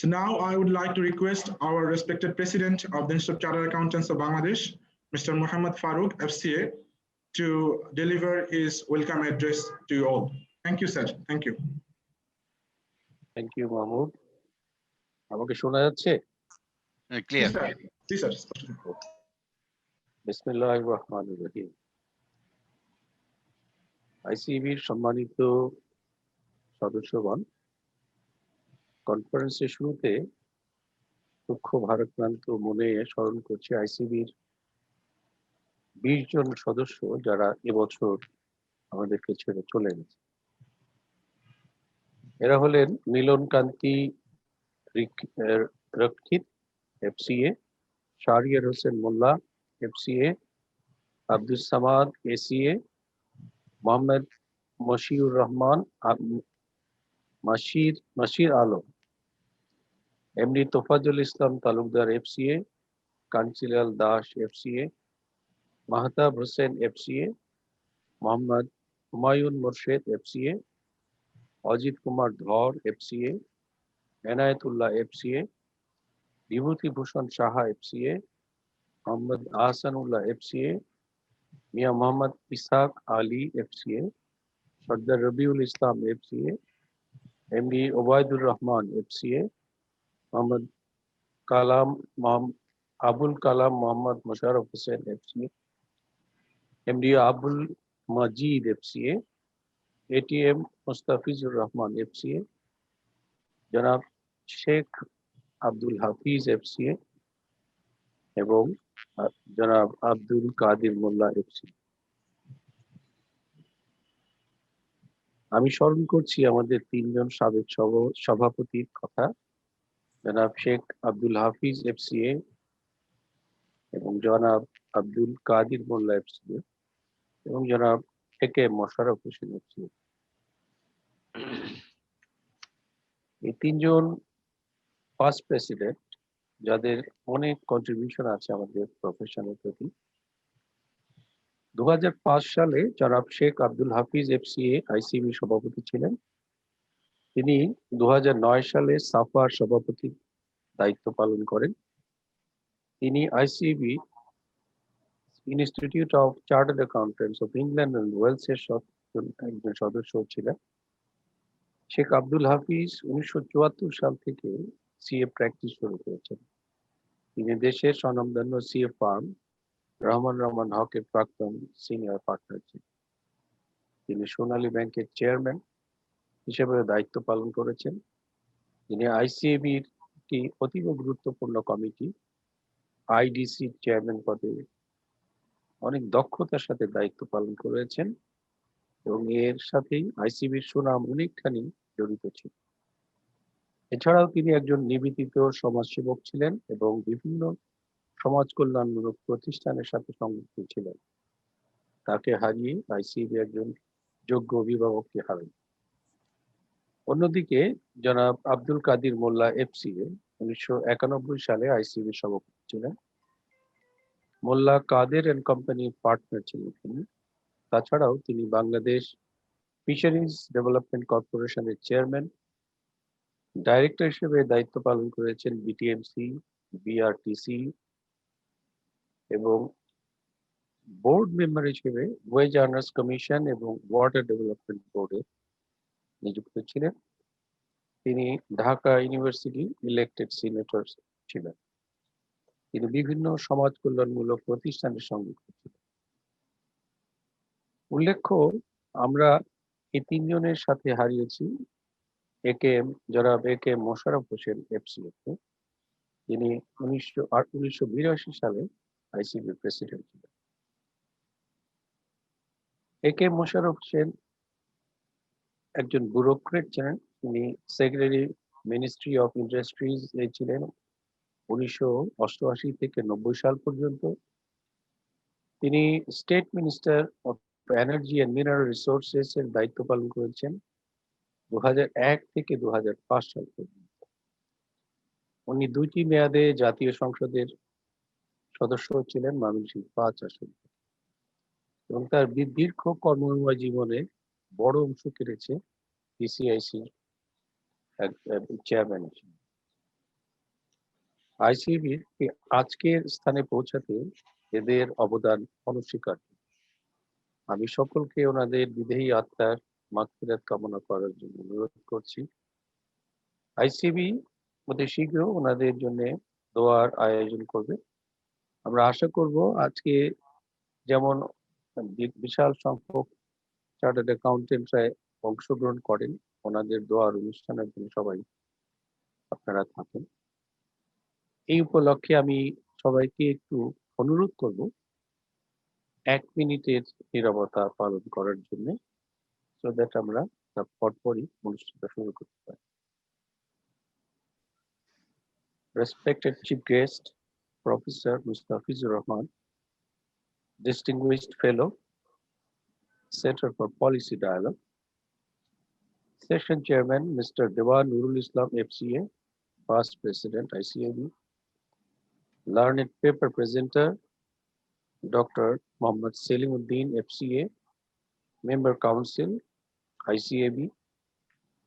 So now I would like to request our respected President of the Institute of Chartered Accountants of Bangladesh, Mr. Muhammad Farooq, FCA, to deliver his welcome address to you all. Thank you, sir. Thank you. Thank you, Mahmoud. আমাকে শোনা যাচ্ছে? Clear. জি sir. বিসমিল্লাহির রহমানির রহিম। আইসিবির সম্মানিত সদস্যগণ, কনফারেন্সের শুরুতে দুঃখ ভারাক্রান্ত মনে স্মরণ করছি আইসিবির 20 জন সদস্য যারা এবছর আমাদেরকে ছেড়ে চলে গেছে। এরা হলেন Milan Kanti Rakshit FCA, Shahriar Hossain Mollah FCA, Abdul Samad ACA, Mohammad Mashiur Rahman Masir Alam, MD Tofazul Islam Talukdar FCA, Kanchilal Das FCA, Mahtab Hossain FCA, Mohammad Humayun Morshed FCA, Ajit Kumar Dhar FCA, Enayetullah FCA, Bibhutibhushan Saha FCA, Mohammad Ahsanullah FCA, Mia Mohammad Ishaq Ali FCA, Sardar Rabiul Islam FCA, MD Obaidur Rahman FCA, Mohammad Abul Kalam Mohammad Mosharraf Hossain FCA, MD Abul Majid FCA, ATM Mustafizur Rahman FCA, জনাব শেখ আব্দুল হাফিজ এফসিএ এবং জনাব আব্দুল কাদির মোল্লা এফসিএ। আমি স্মরণ করছি আমাদের 3 জন সাবেক সভাপতির কথা, জনাব শেখ আব্দুল হাফিজ এফসিএ এবং জনাব আব্দুল কাদির মোল্লা এফসিএ এবং জনাব একে মোশাররফ হোসেন এফসিএ। এই 3 জন ফার্স্ট প্রেসিডেন্ট যাদের অনেক কন্ট্রিবিউশন আছে আমাদের প্রফেশনের প্রতি। 2005 সালে জনাব শেখ আব্দুল হাফিজ এফসিএ আইসিবি সভাপতি ছিলেন। তিনি 2009 সালে সাফার সভাপতি দায়িত্ব পালন করেন। তিনি ICB institute of chartered accountants of England and ওয়েলসের একজন সদস্য ছিলেন। শেখ আব্দুল হাফিজ 1974 সাল থেকে সিএ প্র্যাকটিস শুরু করেছেন। তিনি দেশের স্বনামধন্য সিএ ফার্ম রহমান হকের প্রাক্তন সিনিয়র পার্টনার ছিলেন। তিনি সোনালী ব্যাংকের চেয়ারম্যান হিসেবে দায়িত্ব পালন করেছেন। তিনি আইসিএবির একটি অতীব গুরুত্বপূর্ণ কমিটি আইডিসি চেয়ারম্যান পদে অনেক দক্ষতার সাথে দায়িত্ব পালন করেছেন এবং এর সাথেই আইসিবির সুনাম অনেকখানি জড়িত ছিল। এছাড়াও তিনি একজন নিবেদিত সমাজসেবক ছিলেন এবং বিভিন্ন সমাজ কল্যাণমূলক প্রতিষ্ঠানের সাথে সংযুক্ত ছিলেন। তাকে হারিয়ে আইসিবি একজন যোগ্য অভিভাবককে হারায়। অন্যদিকে জনাব আব্দুল কাদির মোল্লা এফসিএ 1991 সালে আইসিবি সভাপতি ছিলেন। মোল্লা কাদের এন্ড কোম্পানির পার্টনার ছিলেন তিনি। তাছাড়াও তিনি বাংলাদেশ ফিশারিজ ডেভেলপমেন্ট কর্পোরেশনের চেয়ারম্যান, ডাইরেক্টর হিসেবে দায়িত্ব পালন করেছেন বিটিএমসি, বিআরটিসি এবং বোর্ড মেম্বার হিসেবে ওয়েজ আর্নার্স কমিশন এবং ওয়াটার ডেভেলপমেন্ট বোর্ডে নিযুক্ত ছিলেন। তিনি ঢাকা ইউনিভার্সিটি ইলেক্টেড সিনেটর ছিলেন। তিনি বিভিন্ন সমাজ কল্যাণমূলক প্রতিষ্ঠানের সঙ্গে যুক্ত ছিলেন। উল্লেখ্য, আমরা এই 3 জনের সাথে হারিয়েছি জনাব একে মোশাররফ হোসেন এফসিএ কে, যিনি 1982 সালে আইসিবি প্রেসিডেন্ট ছিলেন। একে মোশাররফ হোসেন একজন ব্যুরোক্রেট ছিলেন। তিনি সেক্রেটারি মিনিস্ট্রি অফ ইন্ডাস্ট্রিজ এ ছিলেন 1988 থেকে 90 সাল পর্যন্ত। তিনি state minister of energy and mineral resources এর দায়িত্ব পালন করেছেন 2001 থেকে 2005 সাল পর্যন্ত। উনি 2টি মেয়াদে জাতীয় সংসদের সদস্য ছিলেন ময়মনসিংহ 5 আসন এবং তার দীর্ঘ কর্মময় জীবনে বড় অংশ কেটেছে পিসিআইসি চেয়ারম্যান হিসেবে। আইসিবির আজকের স্থানে পৌঁছাতে এদের অবদান অনস্বীকার্য। আমি সকলকে ওনাদের বিদেহী আত্মার মাগফিরাত কামনা করার জন্য অনুরোধ করছি। আইসিবি অতি শীঘ্র ওনাদের জন্য দোয়ার আয়োজন করবে। আমরা আশা করব আজকে যেমন বিশাল সংখ্যক চার্টার্ড অ্যাকাউন্টেন্টরা অংশগ্রহণ করেন, ওনাদের দোয়ার অনুষ্ঠানের জন্য সবাই আপনারা থাকেন। এই উপলক্ষে আমি সবাইকে একটু অনুরোধ করব 1 মিনিটের নীরবতা পালন করার জন্য, সো দ্যাট আমরা তার পরপরই অনুষ্ঠানটা শুরু করতে পারি। Respected Chief Guest, Professor Mustafizur Rahman, Distinguished Fellow, Center for Policy Dialogue, Session Chairman Mr. Dewan Nurul Islam FCA, Past President ICAB, Learned Paper Presenter Dr. Mohammad Selimuddin FCA, Member Council ICAB,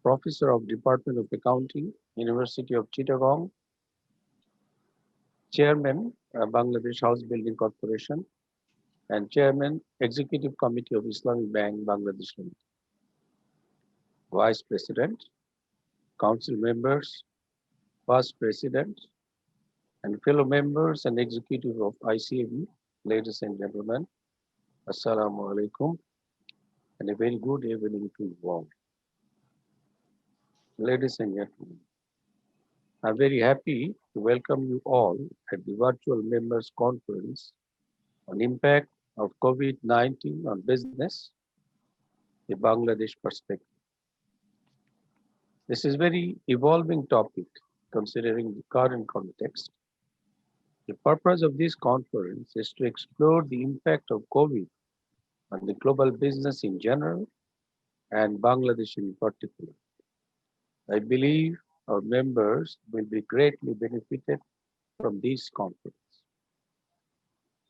Professor of Department of Accounting, University of Chittagong, Chairman Bangladesh House Building Corporation, and Chairman Executive Committee of Islamic Bank Bangladesh Limited, Vice President, Council members, Past President, and fellow members and executive of ICAB, ladies and gentlemen, Assalamu alaikum, and a very good evening to you all. Ladies and gentlemen, I'm very happy to welcome you all at the virtual members conference on impact of COVID-19 on business, the Bangladesh perspective. This is very evolving topic considering the current context. The purpose of this conference is to explore the impact of COVID on the global business in general and Bangladesh in particular. I believe our members will be greatly benefited from this conference.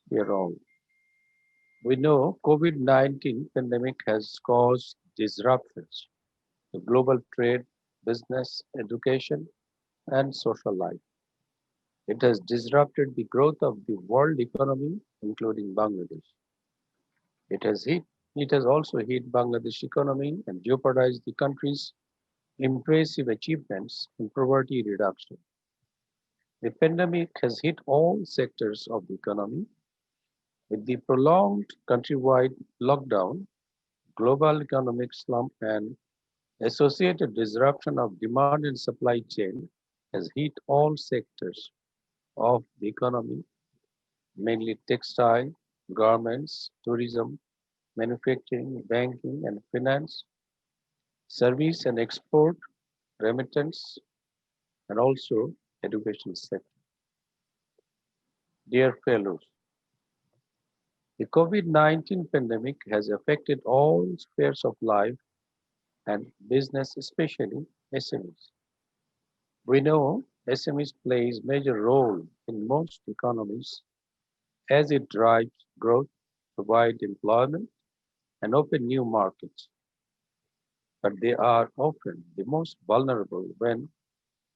Dear all, we know COVID-19 pandemic has caused disruptions to global trade, business, education, and social life. It has disrupted the growth of the world economy, including Bangladesh. It has also hit Bangladesh economy and jeopardized the country's impressive achievements in poverty reduction. The pandemic has hit all sectors of the economy. With the prolonged countrywide lockdown, global economic slump, and associated disruption of demand and supply chain has hit all sectors of the economy, mainly textile, garments, tourism, manufacturing, banking and finance, service and export, remittance, and also education sector. Dear fellows, the COVID-19 pandemic has affected all spheres of life and business, especially SMEs. We know SMEs plays major role in most economies as it drives growth, provide employment, and open new markets. But they are often the most vulnerable when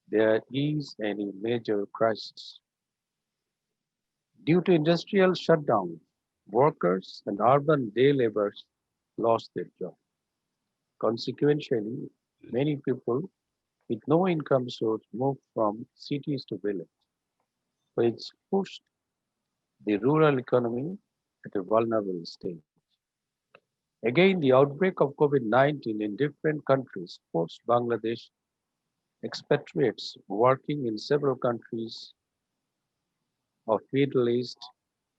there is any major crisis. Due to industrial shutdown, workers and urban day laborers lost their job. Consequently, many people with no income source moved from cities to villages, which pushed the rural economy at a vulnerable stage. Again, the outbreak of COVID-19 in different countries forced Bangladesh expatriates working in several countries of Middle East,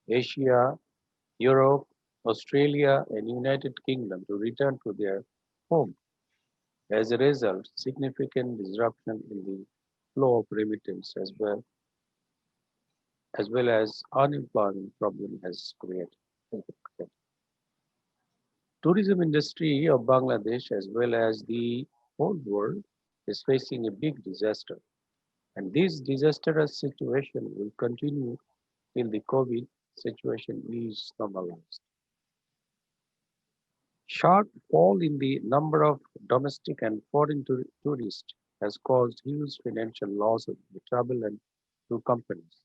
Asia, Europe, Australia, and United Kingdom to return to their home. As a result, significant disruption in the flow of remittance as well as unemployment problem has created. Tourism industry of Bangladesh as well as the whole world is facing a big disaster, and this disastrous situation will continue till the COVID situation is normalized. Sharp fall in the number of domestic and foreign tourists has caused huge financial loss of the travel and to companies,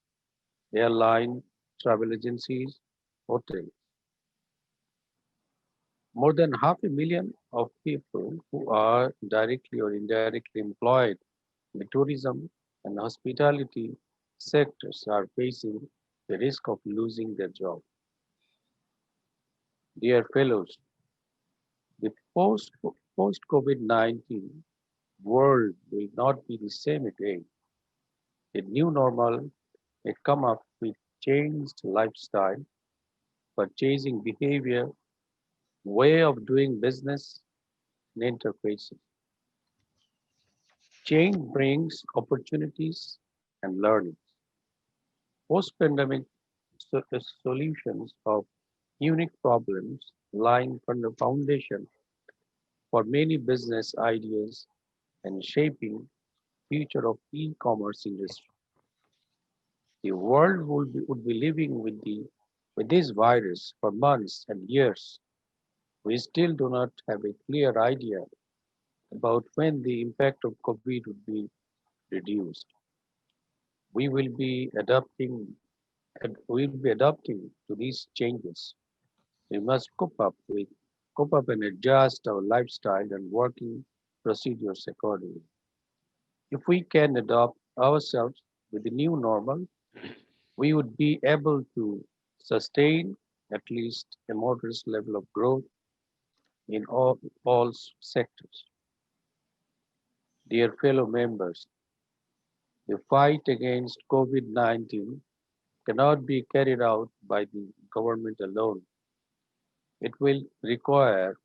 airline, travel agencies, hotels. More than 500,000 of people who are directly or indirectly employed in the tourism and hospitality sectors are facing the risk of losing their job. Dear fellows, the post COVID-19 world will not be the same again. The new normal may come up with changed lifestyle, purchasing behavior, way of doing business, and interfaces. Change brings opportunities and learnings. Post-pandemic solutions of unique problems lying from the foundation for many business ideas and shaping future of e-commerce industry. The world would be living with this virus for months and years. We still do not have a clear idea about when the impact of COVID would be reduced. We will be adapting to these changes. We must cope up and adjust our lifestyle and working procedures accordingly. If we can adopt ourselves with the new normal, we would be able to sustain at least a moderate level of growth in all sectors. Dear fellow members, the fight against COVID-19 cannot be carried out by the government alone. It will require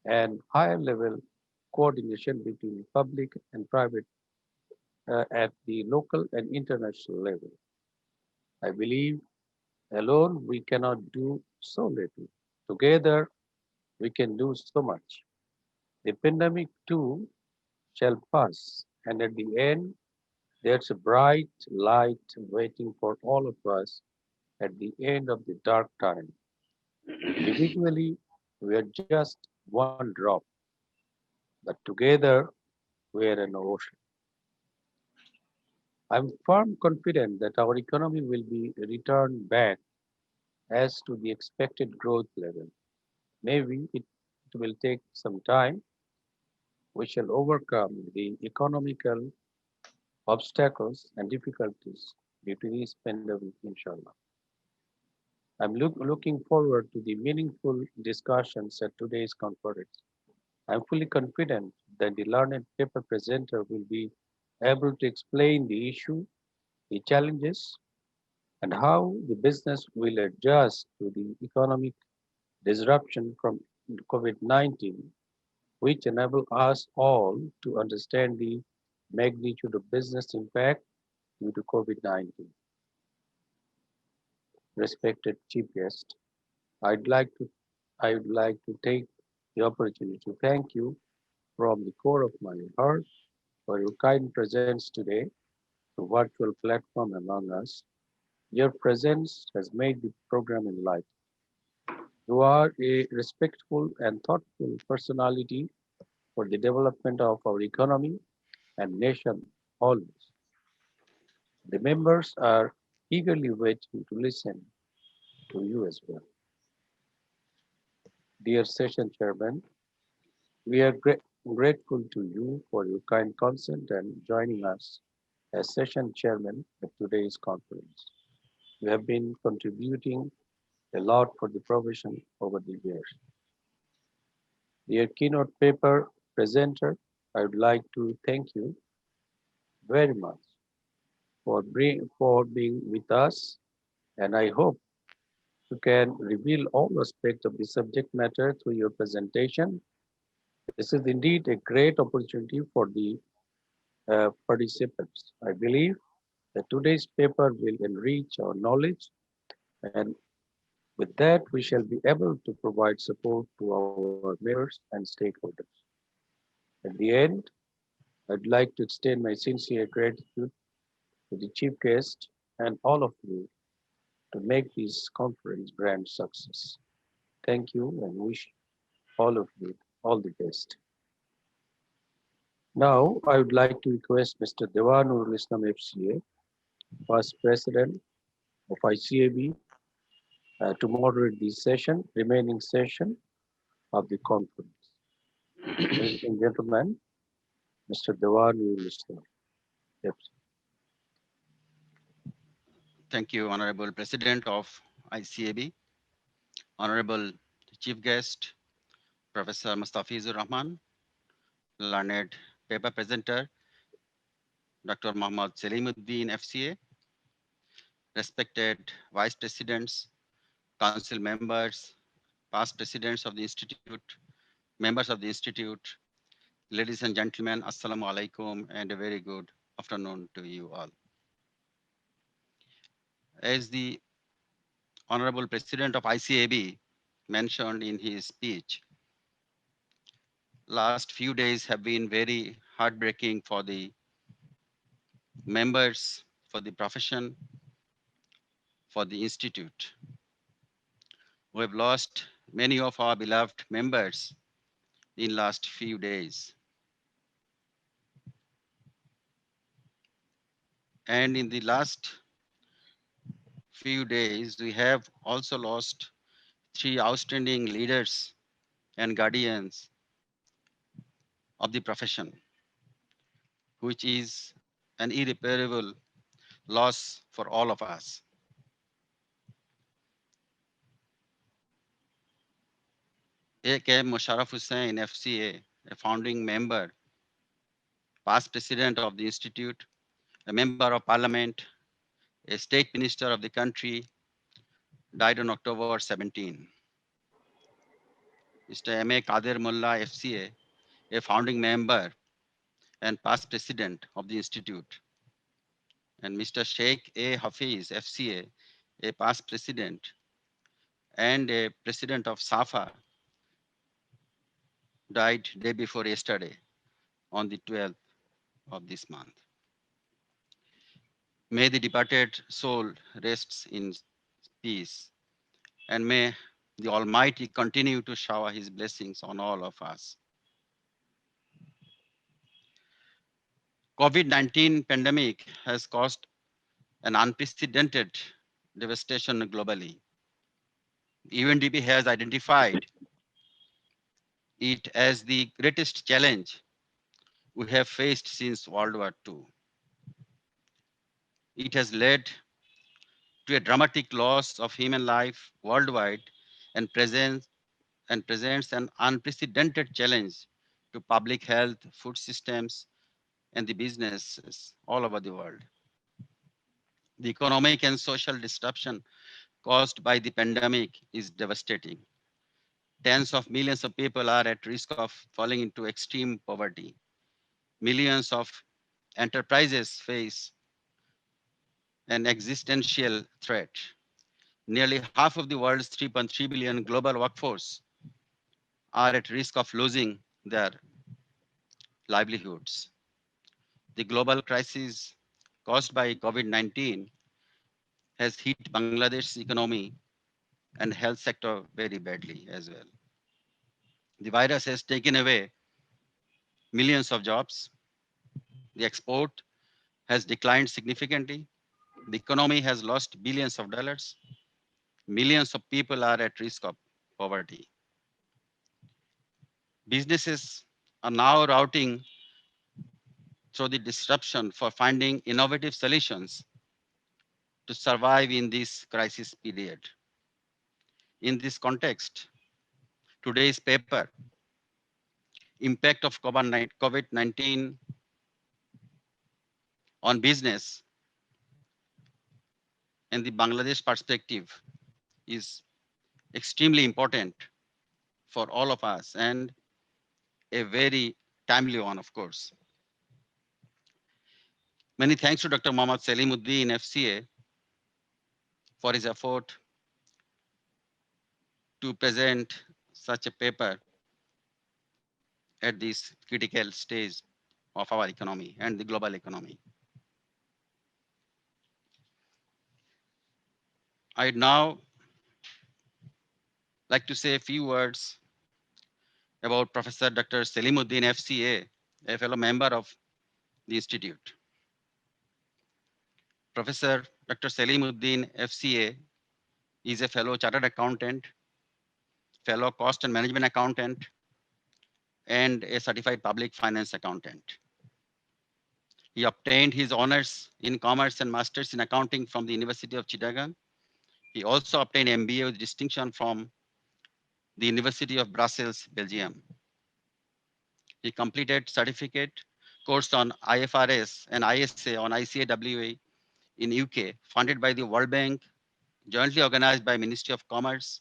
an higher level coordination between public and private at the local and international level. I believe alone we cannot do so little. Together we can do so much. The pandemic too shall pass, and at the end there's a bright light waiting for all of us at the end of the dark tunnel. Individually, we are just one drop, but together we are an ocean. I'm firm confident that our economy will be returned back as to the expected growth level. Maybe it will take some time. We shall overcome the economical obstacles and difficulties due to this pandemic, inshallah. I'm looking forward to the meaningful discussions at today's conference. I'm fully confident that the learned paper presenter will be able to explain the issue, the challenges, and how the business will adjust to the economic disruption from COVID-19, which enable us all to understand the magnitude of business impact due to COVID-19. Respected chief guest, I'd like to I would like to take the opportunity to thank you from the core of my heart for your kind presence today, the virtual platform among us. Your presence has made the program enlightened. You are a respectful and thoughtful personality for the development of our economy and nation always. The members are eagerly waiting to listen to you as well. Dear session chairman, we are grateful to you for your kind consent and joining us as session chairman at today's conference. You have been contributing a lot for the profession over the years. Dear keynote paper presenter, I would like to thank you very much for being with us, and I hope you can reveal all aspects of the subject matter through your presentation. This is indeed a great opportunity for the participants. I believe that today's paper will enrich our knowledge, and with that, we shall be able to provide support to our members and stakeholders. At the end, I'd like to extend my sincere gratitude to the chief guest and all of you to make this conference grand success. Thank you and wish all of you all the best. Now, I would like to request Mr. Dewanur Islam FCA First President of ICAB, to moderate this session, remaining session of the conference. Ladies and gentlemen, Mr. Dewan will start. Yes. Thank you, Honorable President of ICAB, Honorable Chief Guest, Professor Mustafizur Rahman, learned paper presenter, Dr. Mohammad Selimuddin, FCA, respected Vice Presidents, Council members, past presidents of the Institute, members of the Institute, ladies and gentlemen, Assalamu alaikum, and a very good afternoon to you all. As the Honorable President of ICAB mentioned in his speech, last few days have been very heartbreaking for the members, for the profession, for the institute. We have lost many of our beloved members in last few days. And in the last few days, we have also lost three outstanding leaders and guardians of the profession, which is an irreparable loss for all of us. A.K. Musharraf Hussain, FCA, a founding member, past president of the institute, a member of parliament, a state minister of the country, died on October 17. Mr. M.A. Kadir Mullah, FCA, a founding member and past president of the institute, and Mr. Sheikh A. Hafiz, FCA, a past president and a president of SAFA, died day before yesterday on the 12th of this month. May the departed soul rests in peace, and may the Almighty continue to shower his blessings on all of us. COVID-19 pandemic has caused an unprecedented devastation globally. UNDP has identified it as the greatest challenge we have faced since World War II. It has led to a dramatic loss of human life worldwide and presents an unprecedented challenge to public health, food systems, and the businesses all over the world. The economic and social disruption caused by the pandemic is devastating. Tens of millions of people are at risk of falling into extreme poverty. Millions of enterprises face an existential threat. Nearly half of the world's 3.3 billion global workforce are at risk of losing their livelihoods. The global crisis caused by COVID-19 has hit Bangladesh's economy and health sector very badly as well. The virus has taken away millions of jobs. The export has declined significantly. The economy has lost billions of dollars. Millions of people are at risk of poverty. Businesses are now routing through the disruption for finding innovative solutions to survive in this crisis period. In this context, today's paper, Impact of COVID-19 on Business and the Bangladesh perspective, is extremely important for all of us and a very timely one, of course. Many thanks to Dr. Mohammad Selimuddin, FCA, for his effort to present such a paper at this critical stage of our economy and the global economy. I'd now like to say a few words about Professor Dr. Selimuddin, FCA, a fellow member of the Institute. Professor Dr. Salimuddin, FCA, is a fellow chartered accountant, fellow cost and management accountant, and a certified public finance accountant. He obtained his honors in commerce and masters in accounting from the University of Chittagong. He also obtained MBA with distinction from the University of Brussels, Belgium. He completed certificate course on IFRS and ISA on ICAWA in UK, funded by the World Bank, jointly organized by Ministry of Commerce,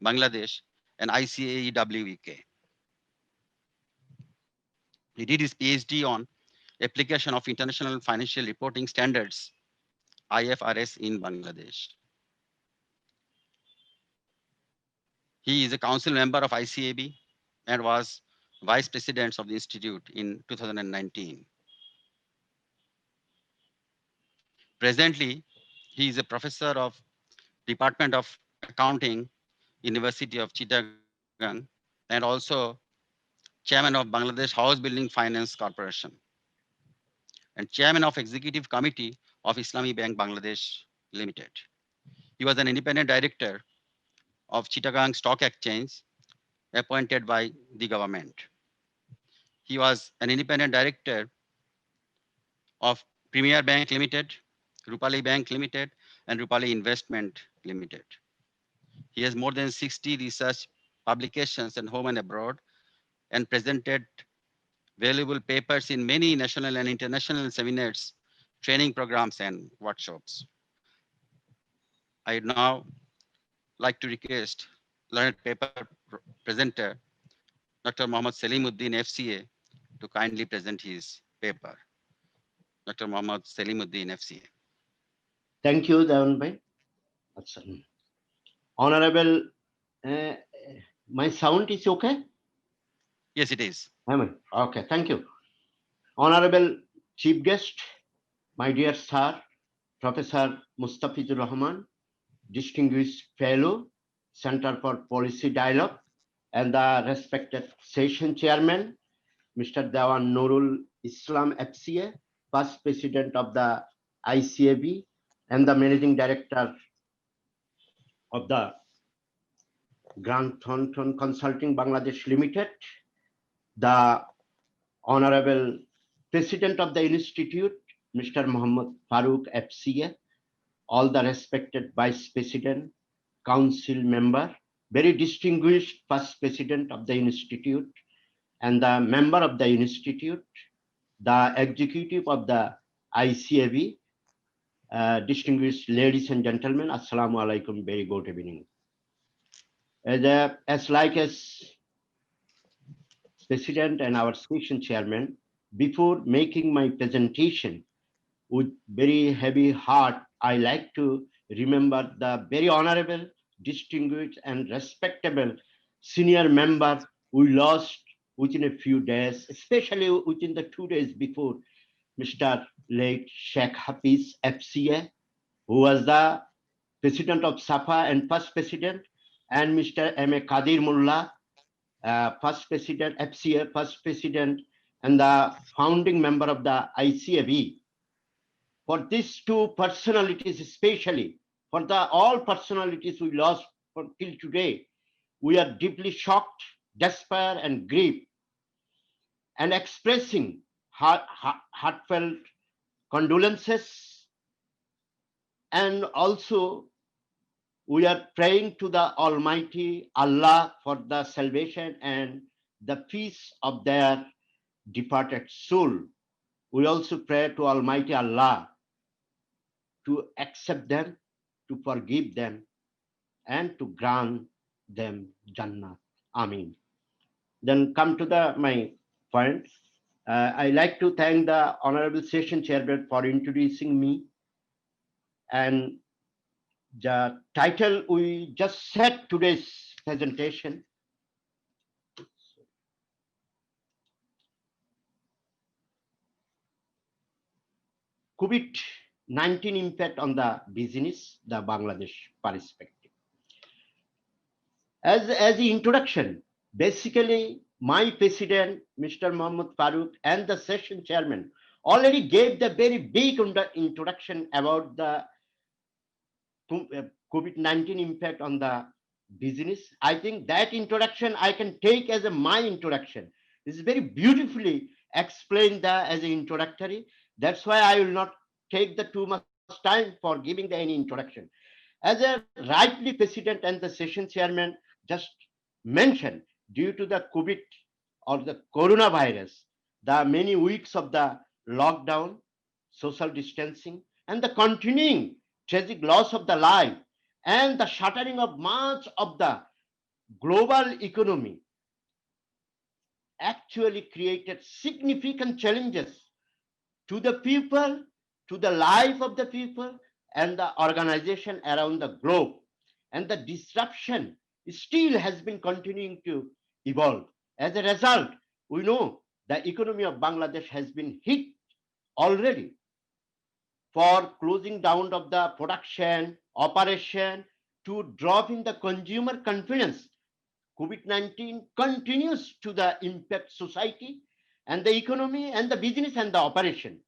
Bangladesh, and ICAEW UK. He did his PhD on application of international financial reporting standards, IFRS, in Bangladesh. He is a council member of ICAB and was vice president of the institute in 2019. Presently, he is a professor of Department of Accounting, University of Chittagong, and also chairman of Bangladesh House Building Finance Corporation and chairman of Executive Committee of Islami Bank Bangladesh Limited. He was an independent director of Chittagong Stock Exchange appointed by the government. He was an independent director of Premier Bank Limited, Rupali Bank Limited, and Rupali Investment Limited. He has more than 60 research publications at home and abroad and presented valuable papers in many national and international seminars, training programs, and workshops. I now like to request learned paper presenter, Dr. Mohammad Salimuddin, FCA, to kindly present his paper. Dr. Mohammad Salimuddin, FCA. Thank you, Devan bhai. Honorable, my sound is okay? Yes, it is. Okay, thank you. Honorable Chief Guest, my dear sir, Professor Mustafizur Rahman, Distinguished Fellow, Center for Policy Dialogue, and the respected session chairman, Mr. Dewan Nurul Islam FCA, First President of the ICAB, and the Managing Director of the Grant Thornton Consulting Bangladesh Limited, the Honorable President of the Institute, Mr. Muhammad Farooq FCA, all the respected Vice President, Council Member, very distinguished First President of the Institute, and the member of the Institute, the executive of the ICAB, distinguished ladies and gentlemen, Assalamu alaikum, very good evening. As President and our session chairman, before making my presentation with very heavy heart, I like to remember the very honorable, distinguished and respectable senior member we lost within a few days, especially within the 2 days before, Mr. late Sheikh Hafiz FCA, who was the president of SAFA and first president, and Mr. M.A. Qadir Mullah, first president, FCA, first president, and the founding member of the ICAB. For these two personalities, especially for the all personalities we lost till today, we are deeply shocked, despair, and grief, and expressing heartfelt condolences. And also, we are praying to the Almighty Allah for the salvation and the peace of their departed soul. We also pray to Almighty Allah to accept them, to forgive them, and to grant them Jannah. Amen. Then come to my point. I like to thank the Honorable Session Chairman for introducing me. And the title we just set today's presentation, COVID-19 impact on the business, the Bangladesh perspective. As the introduction, basically my president, Mr. Muhammad Farooq, and the session chairman, already gave the very big introduction about the COVID-19 impact on the business. I think that introduction I can take as my introduction. This is very beautifully explained as an introductory. That's why I will not take the too much time for giving any introduction. As a rightly President and the session chairman just mentioned, due to the COVID or the coronavirus, the many weeks of the lockdown, social distancing, and the continuing tragic loss of the life and the shattering of much of the global economy actually created significant challenges to the people, to the life of the people and the organization around the globe. And the disruption still has been continuing to evolve. As a result, we know the economy of Bangladesh has been hit already for closing down of the production, operation, to drop in the consumer confidence. COVID-19 continues to the impact society and the economy and the business and the operation.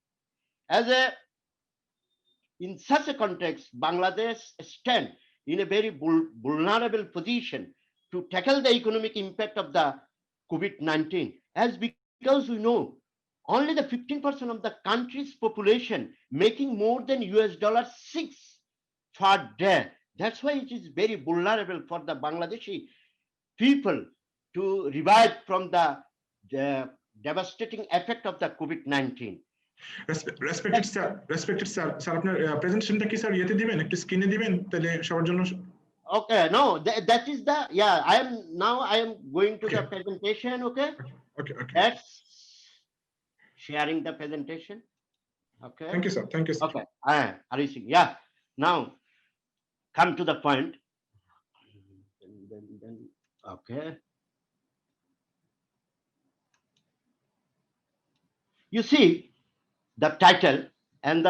In such a context, Bangladesh stands in a very vulnerable position to tackle the economic impact of the COVID-19, because we know only the 15% of the country's population making more than $6 per day. That's why it is very vulnerable for the Bangladeshi people to revive from the devastating effect of the COVID-19. Respected sir, আপনার প্রেজেন্টেশনটা কি sir ইয়েতে দিবেন, একটু স্ক্রিনে দিবেন তাহলে সবার জন্য? Okay, no, that is the, yeah, I am going to the presentation. Okay. That's sharing the presentation. Okay. Thank you, sir. Thank you, sir. Okay. Yeah. Now, come to the point. Okay. You see the title and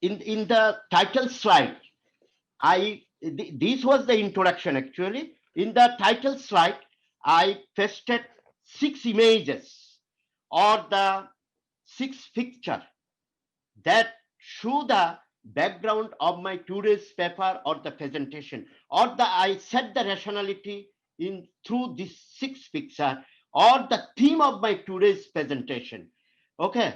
in the title slide. This was the introduction actually. In the title slide, I pasted 6 images or the 6 pictures that show the background of my today's paper or the presentation, or I set the rationality through this 6 pictures or the theme of my today's presentation. Okay,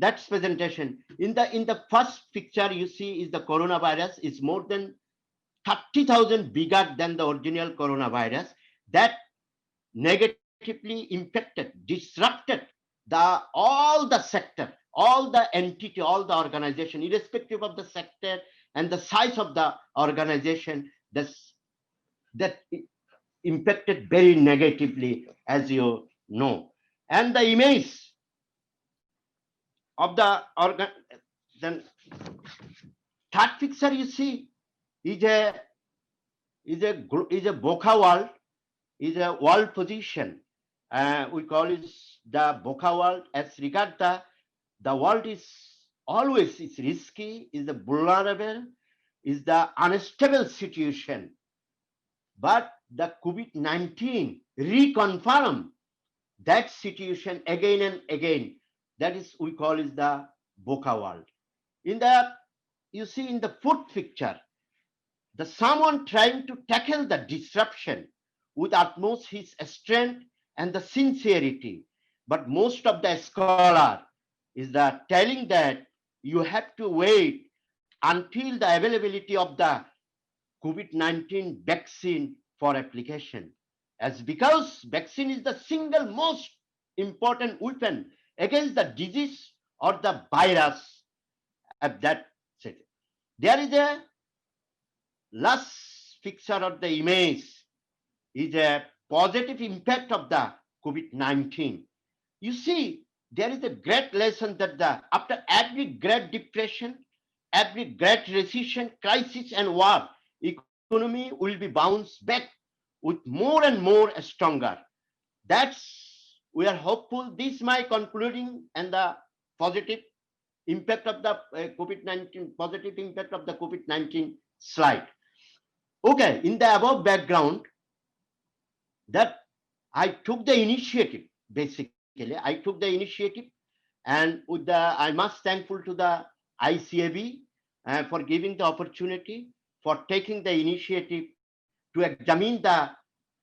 that's presentation. In the first picture you see is the coronavirus is more than 30,000 bigger than the original coronavirus that negatively impacted, disrupted all the sector, all the entity, all the organization, irrespective of the sector and the size of the organization, that impacted very negatively, as you know. And the image of the then third picture you see is a VUCA World, is a world position. We call it the VUCA World as regard the world is always risky, is the vulnerable, is the unstable situation. But the COVID-19 reconfirm that situation again and again. That is, we call it the VUCA World. You see in the fourth picture, someone trying to tackle the disruption with utmost his strength and the sincerity. But most of the scholar is telling that you have to wait until the availability of the COVID-19 vaccine for application, as because vaccine is the single most important weapon against the disease or the virus at that setting. There is a last picture of the image is a positive impact of the COVID-19. You see, there is a great lesson that after every great depression, every great recession, crisis and war, economy will be bounced back with more and more stronger. We are hopeful. This is my concluding and the positive impact of the COVID-19 slide. Okay, in the above background, that I took the initiative, basically, I took the initiative And with the, I must thankful to the ICAB for giving the opportunity, for taking the initiative to examine the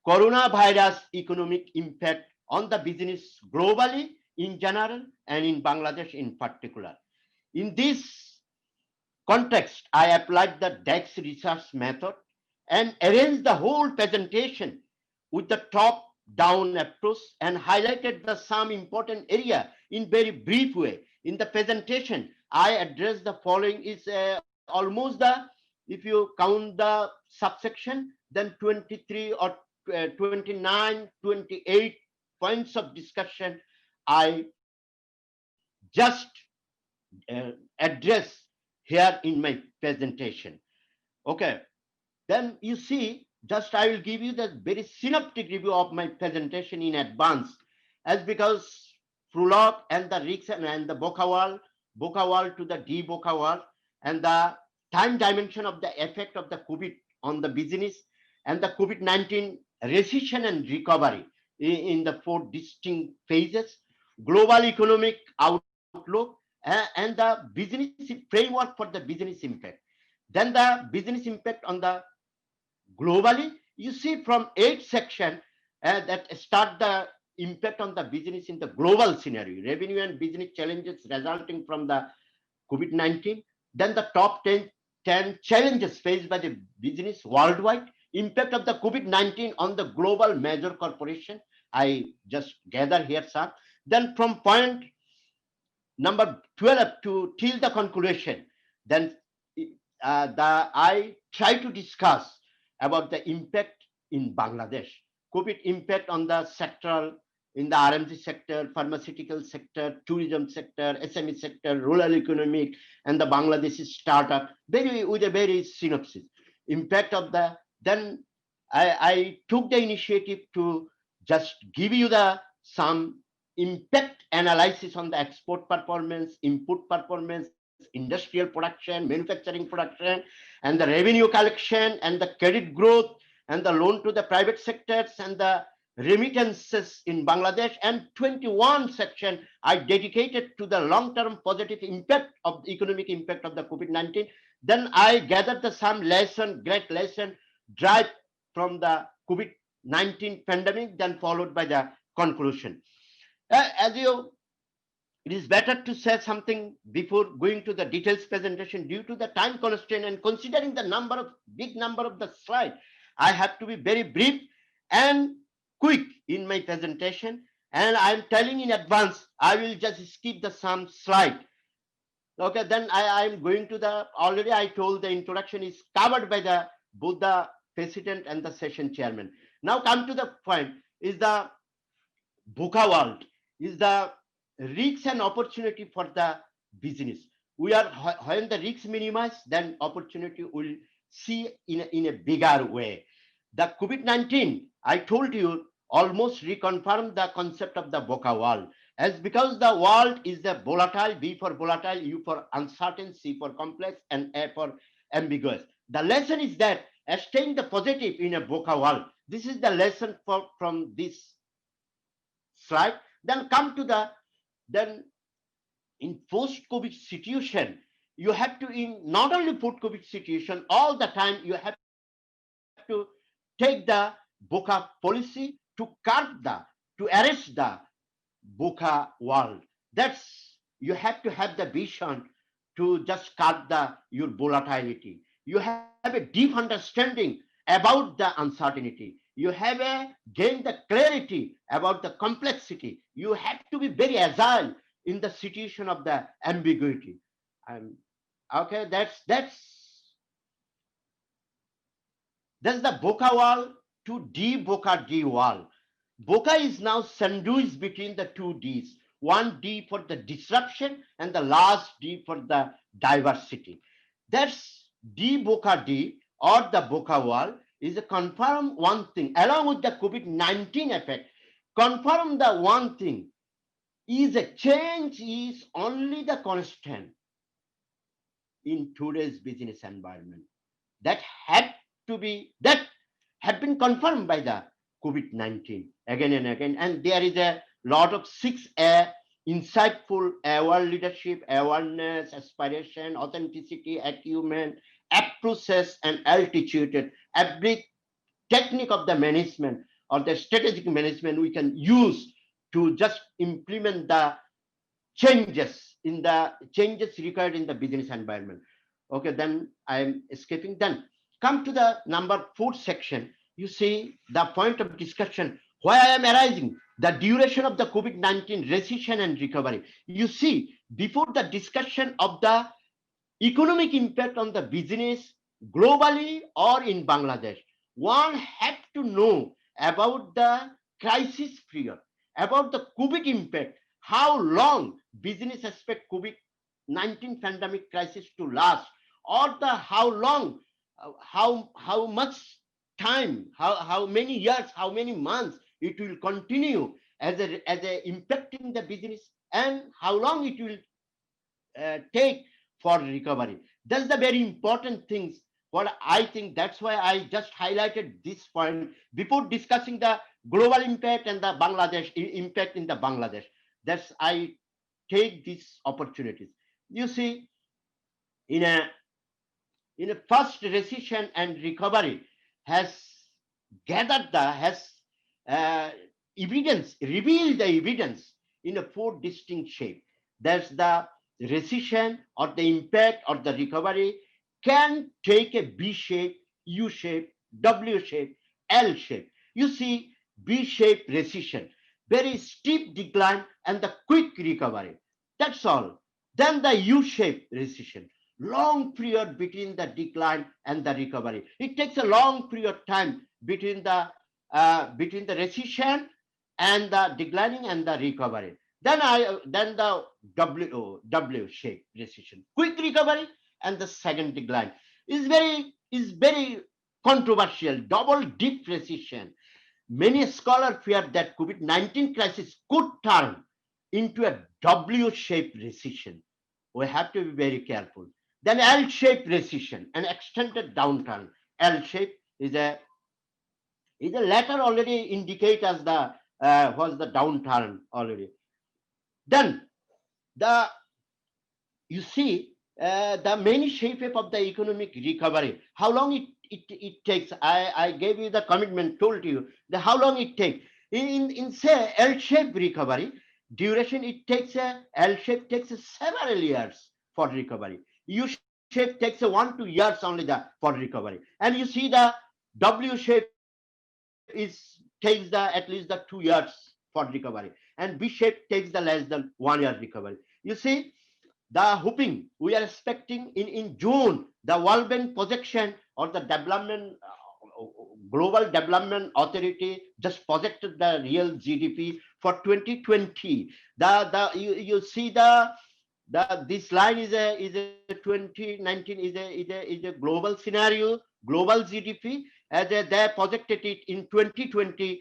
coronavirus economic impact on the business globally in general and in Bangladesh in particular. In this context, I applied the DEX research method and arranged the whole presentation with the top-down approach and highlighted the some important area in very brief way. In the presentation, I addressed the following is almost the, if you count the subsection, then 23 or 29, 28 points of discussion I just address here in my presentation. Okay, then you see, just I will give you the very synoptic review of my presentation in advance, as because prologue and the risks and the VUCA World to the D-VUCA World, and the time dimension of the effect of the COVID on the business, and the COVID-19 recession and recovery in the 4 distinct phases, global economic outlook, and the business framework for the business impact. Then the business impact on the globally, you see from 8 section that start the impact on the business in the global scenario, revenue and business challenges resulting from the COVID-19. Then the top 10 challenges faced by the business worldwide, impact of the COVID-19 on the global major corporation. I just gather here, sir. Then from point number 12 to till the conclusion, then I try to discuss about the impact in Bangladesh, COVID impact on the sectoral, in the RMG sector, pharmaceutical sector, tourism sector, SME sector, rural economic, and the Bangladeshi startup, with a very synopsis. Impact of the, then I took the initiative to just give you the some impact analysis on the export performance, input performance, industrial production, manufacturing production, and the revenue collection, and the credit growth, and the loan to the private sectors, and the remittances in Bangladesh. And 21 section I dedicated to the long-term positive impact of the economic impact of the COVID-19. Then I gathered the some great lesson derived from the COVID-19 pandemic, then followed by the conclusion. It is better to say something before going to the details presentation due to the time constraint and considering the big number of the slide. I have to be very brief and quick in my presentation, and I'm telling in advance, I will just skip the some slide. Okay, then I'm going to the, already I told the introduction is covered by both the president and the session chairman. Now come to the point, is the VUCA World, is the risks and opportunity for the business. We are, when the risks minimize, then opportunity will see in a bigger way. The COVID-19, I told you, almost reconfirmed the concept of the VUCA World, as because the world is the volatile, V for volatile, U for uncertain, C for complex, and A for ambiguous. The lesson is that staying the positive in a VUCA World. This is the lesson from this slide. Then come to the, then in post-COVID situation, you have to, in not only post-COVID situation, all the time you have to take the VUCA policy to curb to arrest the VUCA world. That's, you have to have the vision to just curb your volatility. You have a deep understanding about the uncertainty. You have gained the clarity about the complexity. You have to be very agile in the situation of the ambiguity. Okay, that's the VUCA world to D-VUCA world. VUCA is now sandwiched between the 2 Ds. 1 D for the disruption and the last D for the diversity. That's D-VUCA or the VUCA world is a confirm one thing, along with the COVID-19 effect, confirm the one thing is a change is only the constant in today's business environment. That had been confirmed by the COVID-19 again and again. And there is a lot of 6 insightful, aware leadership, awareness, aspiration, authenticity, acumen, process, and altitude. Every technique of the management or the strategic management we can use to just implement the changes required in the business environment. Okay, then I am escaping. Then come to the number 4 section. You see the point of discussion why I am arising the duration of the COVID-19 recession and recovery. You see, before the discussion of the economic impact on the business globally or in Bangladesh, one had to know about the crisis period, about the COVID impact, how long business expect COVID-19 pandemic crisis to last, or the how long, how much time, how many years, how many months it will continue as a impacting the business, and how long it will take for recovery. That's the very important things. What I think, that's why I just highlighted this point before discussing the global impact and the Bangladesh impact in the Bangladesh. That's I take these opportunities. You see, in a first recession and recovery has gathered evidence, revealed the evidence in a 4 distinct shape. There's the recession or the impact or the recovery can take a B shape, U shape, W shape, L shape. You see, B shape recession, very steep decline and the quick recovery. That's all. Then the U shape recession, long period between the decline and the recovery. It takes a long period of time between the recession and the declining and the recovery. Then the W shape recession, quick recovery and the second decline is very controversial. Double dip recession. Many scholars fear that COVID-19 crisis could turn into a W-shaped recession. We have to be very careful. Then L-shaped recession, an extended downturn. L-shape is a letter already indicate as the was the downturn already. Then you see the many shape of the economic recovery. How long it takes? I gave you the commitment, told you the how long it takes. In say L-shaped recovery, duration it takes L-shape takes several years for recovery. U-shape takes 1 to 2 years only for recovery. And you see the W-shape takes at least 2 years for recovery, and B shape takes less than 1 year recovery. You see, the hooping we are expecting in June, the World Bank projection or the development Global Development Authority just projected the real GDP for 2020. You see this line is a 2019 is a global scenario, global GDP, as they projected it in 2020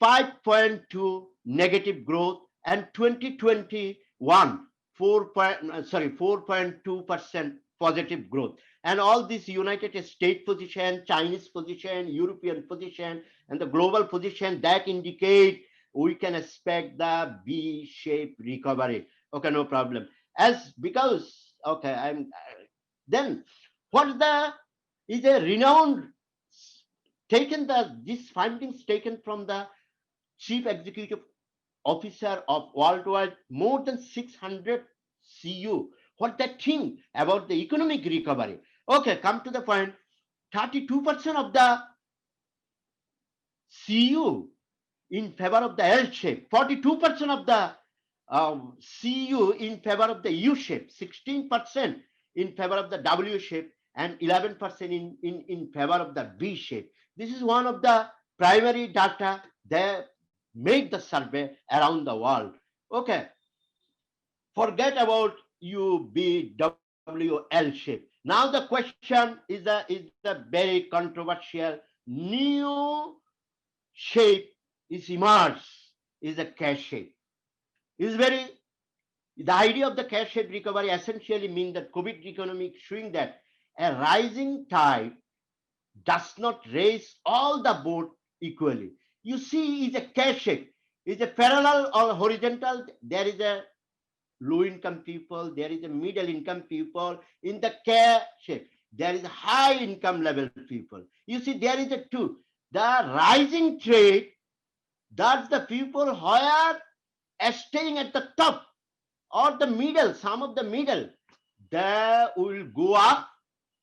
5.2 negative growth, and 2021 4.2% positive growth. And all this United States position, Chinese position, European position, and the global position that indicate we can expect the V-shaped recovery. Okay, no problem. Then what is a renowned these findings taken from the Chief Executive Officer of worldwide more than 600 CU. What they think about the economic recovery? Okay, come to the point. 32% of the CU in favor of the L shape, 42% of the CU in favor of the U shape, 16% in favor of the W shape, and 11% in favor of the V shape. This is one of the primary data they made the survey around the world. Okay, forget about U, B, W, L shape. Now the question is the very controversial new shape is emerged, is a cash shape. The idea of the cash shape recovery essentially means that COVID economic showing that a rising tide does not raise all the boat equally. You see, it's a cash shape. Is a parallel or horizontal? There is a low income people, there is a middle income people. In the care shape, there is a high income level people. You see, there is a two. The rising trade, that's the people who are staying at the top or the middle, some of the middle, they will go up,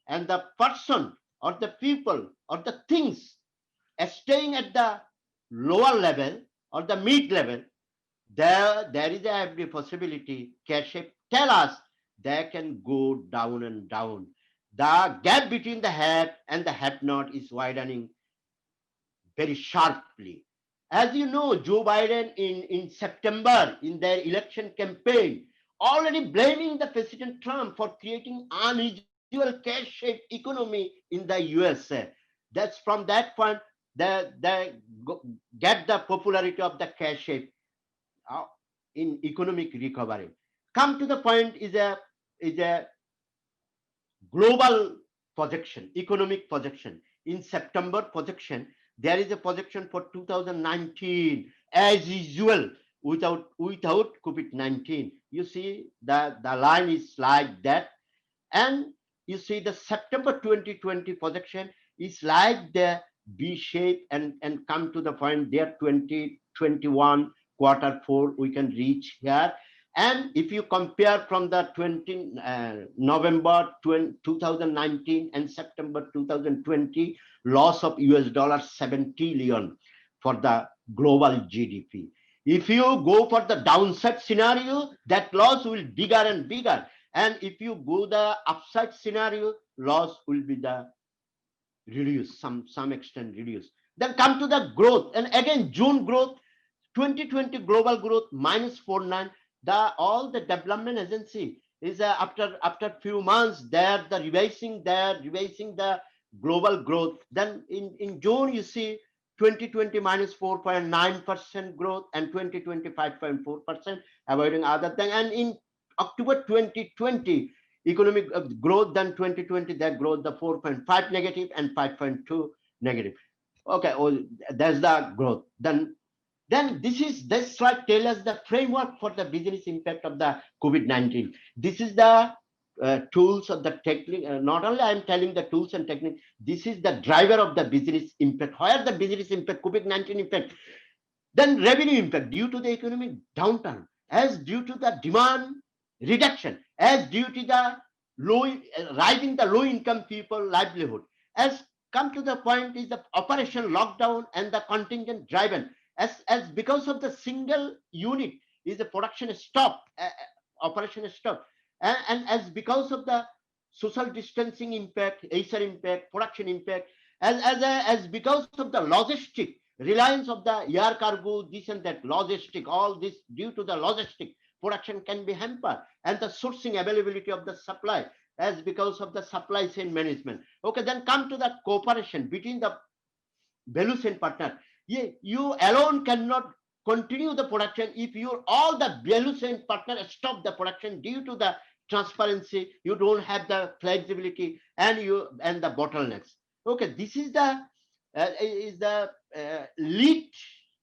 and the person or the people or the things staying at the lower level or the mid level, there is every possibility cash tell us they can go down and down. The gap between the have and the have not is widening very sharply. As you know, Joe Biden in September in their election campaign already blaming the President Trump for creating unusual cash-shaped economy in the USA. That's from that point they get the popularity of the cash-shape in economic recovery. Come to the point is a global projection, economic projection. In September projection, there is a projection for 2019 as usual without COVID-19. You see the line is like that, and you see the September 2020 projection is like the B shape, and come to the point there 2021 Q4 we can reach here. And if you compare from the November 2019 and September 2020, loss of $7 trillion for the global GDP. If you go for the downside scenario, that loss will be bigger and bigger. And if you go the upside scenario, loss will be the reduced, some extent reduced. Then come to the growth, and again June growth, 2020 global growth -49. All the development agency is after few months they're revising the global growth. Then in June you see 2020 -4.9% growth and 2020 5.4%, avoiding other thing. And in October 2020 economic growth, then 2020 that growth the 4.5 negative and 5.2 negative. Okay, that's the growth. Then this slide tells us the framework for the business impact of the COVID-19. This is the tools of the technique. Not only I'm telling the tools and technique, this is the driver of the business impact. Where the business impact, COVID-19 impact. Then revenue impact due to the economic downturn, as due to the demand reduction, as due to the rising the low income people livelihood. As come to the point is the operation lockdown and the contingent driven. As because of the single unit is the production stop, operation stop, and as because of the social distancing impact, ASR impact, production impact, as because of the logistic reliance of the air cargo, this and that logistic, all this due to the logistic production can be hampered, and the sourcing availability of the supply as because of the supply chain management. Okay, then come to the cooperation between the value chain partner. You alone cannot continue the production if all the value chain partners stop the production due to the transparency. You don't have the flexibility and the bottlenecks. Okay, this is the lead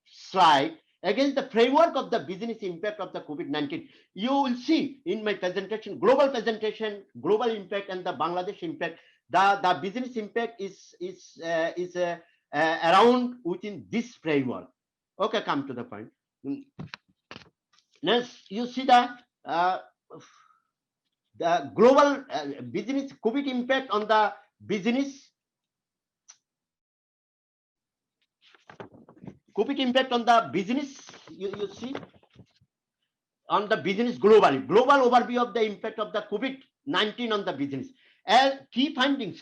slide against the framework of the business impact of the COVID-19. You will see in my presentation, global impact and the Bangladesh impact. The business impact is around within this framework. Okay, come to the point. Next, you see the global business COVID impact on the business. COVID impact on the business. You see on the business globally. Global overview of the impact of the COVID-19 on the business. Key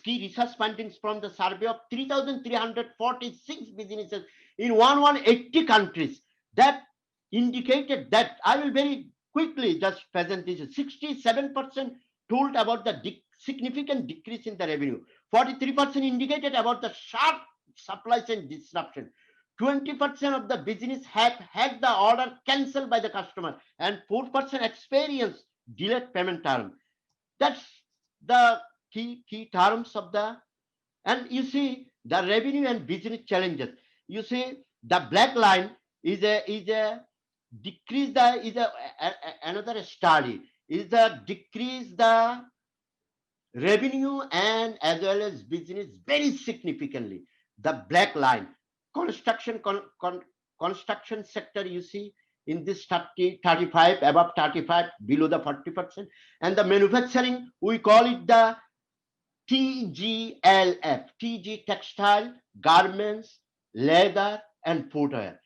research findings from the survey of 3,346 businesses in 180 countries that indicated that, I will very quickly just present this. 67% told about the significant decrease in the revenue. 43% indicated about the sharp supply chain disruption. 20% of the business have had the order cancelled by the customer, and 4% experienced delayed payment term. That's the key terms of the, and you see the revenue and business challenges. You see the black line is a decrease the another study is the decrease the revenue and as well as business very significantly. The black line, construction construction sector, you see in this 30, 35, above 35, below the 40%, and the manufacturing, we call it the TGLF, TG, textile, garments, leather, and footwear.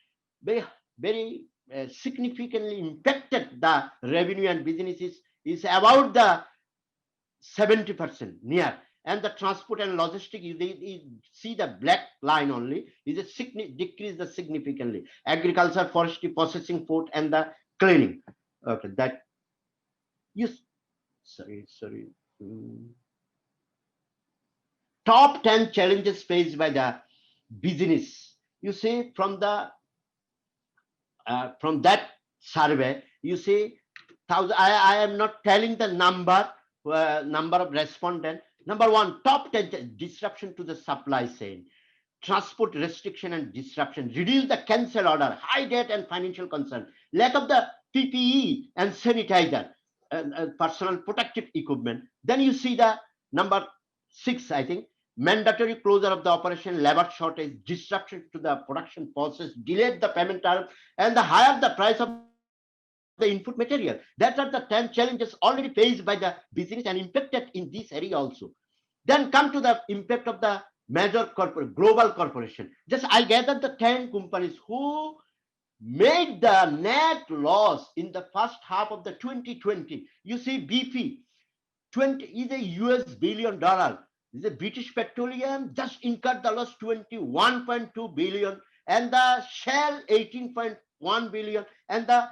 Very significantly impacted the revenue and businesses is about the 70% near. And the transport and logistics, you see the black line only, is a decrease the significantly. Agriculture, forestry, processing, port, and the cleaning. Okay, that you sorry. Top 10 challenges faced by the business. You see from the from that survey, you see, I am not telling the number of respondents. Number one, top 10 disruption to the supply chain, transport restriction and disruption, reduce the cancel order, high debt and financial concern, lack of the PPE and sanitizer and personal protective equipment. Then you see the number 6, I think, mandatory closure of the operation, labor shortage, disruption to the production process, delayed the payment term, and the higher the price of the input material. That are the 10 challenges already faced by the business and impacted in this area also. Then come to the impact of the major global corporation. Just I gathered the 10 companies who made the net loss in the first half of the 2020. You see, BP 20 is a US billion dollar. The British Petroleum just incurred the loss 21.2 billion, and the Shell 18.1 billion, and the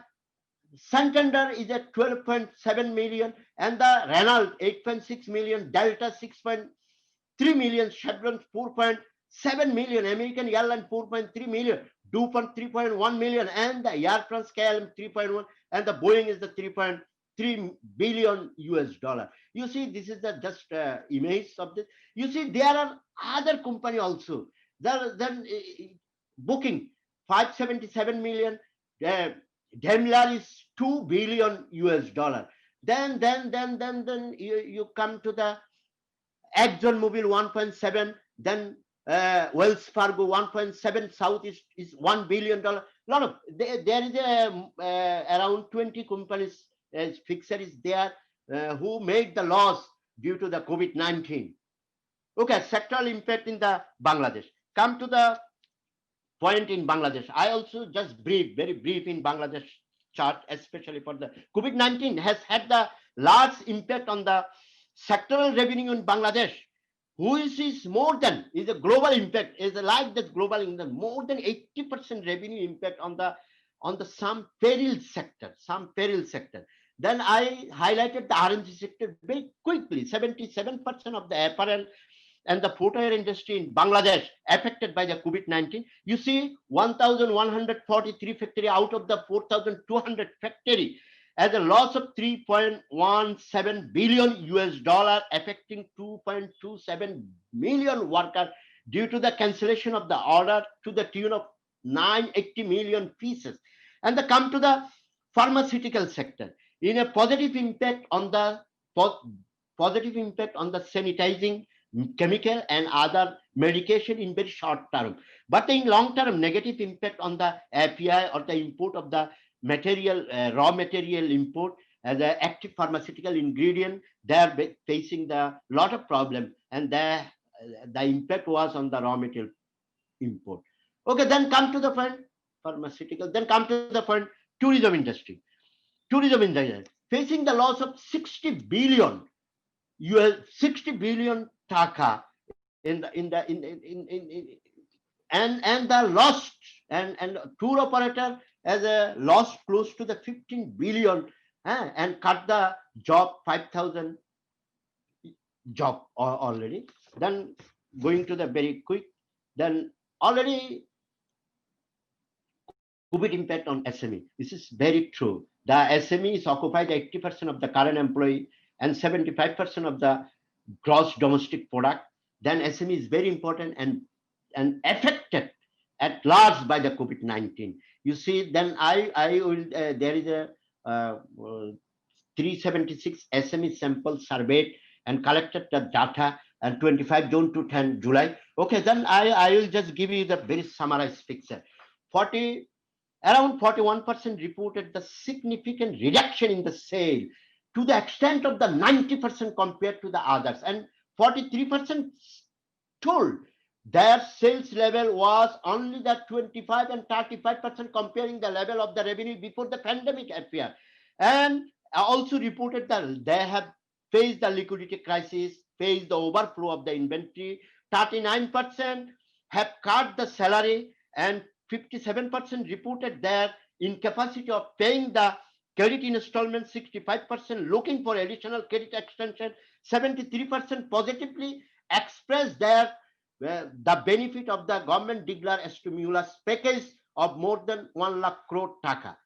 Santander is at 12.7 million, and the Renault 8.6 million, Delta 6.3 million, Chevron 4.7 million, American Airlines 4.3 million, DuPont 3.1 million, and the Air France KLM 3.1, and the Boeing is the 3.3 billion US dollar. You see, this is the just image of this. You see, there are other company also. Then booking 577 million. Daimler is 2 billion US dollar. Then you come to the ExxonMobil 1.7. Then Wells Fargo 1.7. South is $1 billion. Lot of there is around 20 companies as fixer is there who made the loss due to the COVID-19. Okay, sectoral impact in the Bangladesh. Come to the point in Bangladesh. I also just very brief in Bangladesh chart, especially for the COVID-19 has had the large impact on the sectoral revenue in Bangladesh, which is more than is a global impact, is like that global income, more than 80% revenue impact on the some peril sector. Then I highlighted the R&D sector very quickly. 77% of the apparel and the footwear industry in Bangladesh affected by the COVID-19. You see 1,143 factory out of the 4,200 factory as a loss of 3.17 billion US dollar, affecting 2.27 million workers due to the cancellation of the order to the tune of 980 million pieces. And the come to the pharmaceutical sector in a positive impact on the sanitizing chemical and other medication in very short term, but in long term negative impact on the API or the import of the material, raw material import as an active pharmaceutical ingredient. They are facing the lot of problem, and the impact was on the raw material import. Okay, then come to the point pharmaceutical. Then come to the point tourism industry. Tourism industry facing the loss of 60 billion taka and the lost and tour operator as a loss close to the 15 billion and cut the job 5,000 job already. Then going to the very quick, then already COVID impact on SME. This is very true. The SMEs occupy 80% of the current employee and 75% of the gross domestic product. Then SME is very important and affected at large by the COVID-19. You see, then I will, there is a 376 SME samples surveyed and collected the data and 25 June to 10 July. Okay, then I will just give you the very summarized picture. Around 41% reported the significant reduction in the sale to the extent of the 90% compared to the others, and 43% told their sales level was only the 25 and 35% comparing the level of the revenue before the pandemic appeared, and also reported that they have faced the liquidity crisis, faced the overflow of the inventory. 39% have cut the salary, and 57% reported their incapacity of paying the credit installment. 65% looking for additional credit extension. 73% positively expressed their the benefit of the government declared stimulus package of more than 1 lakh crore taka.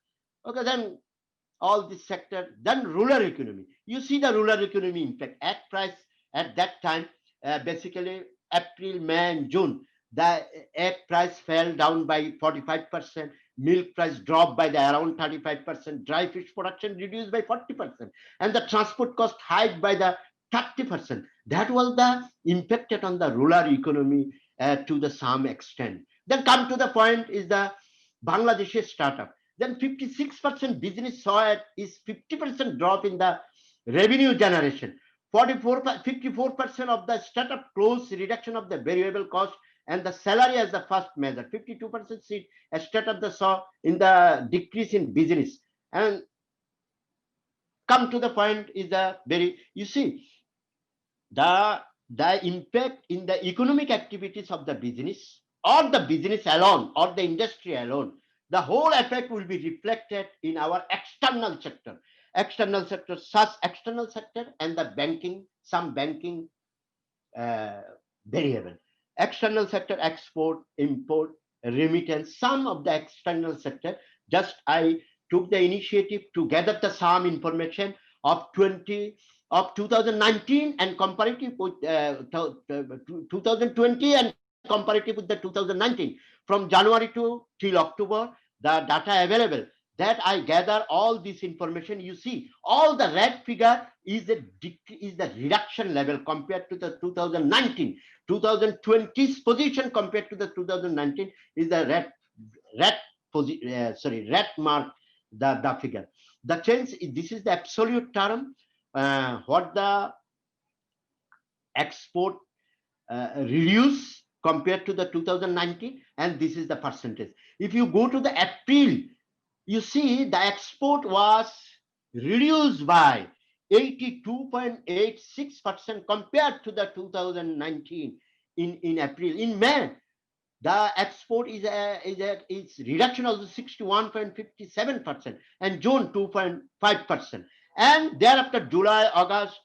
Okay, then all this sector. Then rural economy. You see the rural economy impact. Egg price at that time, basically April, May, and June, the egg price fell down by 45%. Milk price dropped by the around 35%. Dry fish production reduced by 40%, and the transport cost hiked by the 30%. That was the impacted on the rural economy to the some extent. Then come to the point is the Bangladeshi startup. Then 56% business saw is 50% drop in the revenue generation. 54% of the startup closed reduction of the variable cost and the salary as the first measure. 52% see a startup the saw in the decrease in business. And come to the point is the very, you see the impact in the economic activities of the business or the business alone or the industry alone. The whole effect will be reflected in our external sector. External sector, such external sector and the banking, some banking variable. External sector, export, import, remittance, some of the external sector. Just I took the initiative to gather the some information of 2019 and comparative with 2020 and comparative with the 2019. From January to till October, the data available that I gather all this information. You see all the red figure is the reduction level compared to the 2019. 2020's position compared to the 2019 is the red mark, the figure. The change, this is the absolute term, what the export reduce compared to the 2019, and this is the percentage. If you go to the April, you see the export was reduced by 82.86% compared to the 2019 in April. In May, the export is reduction of 61.57%, and June 2.5%, and thereafter July, August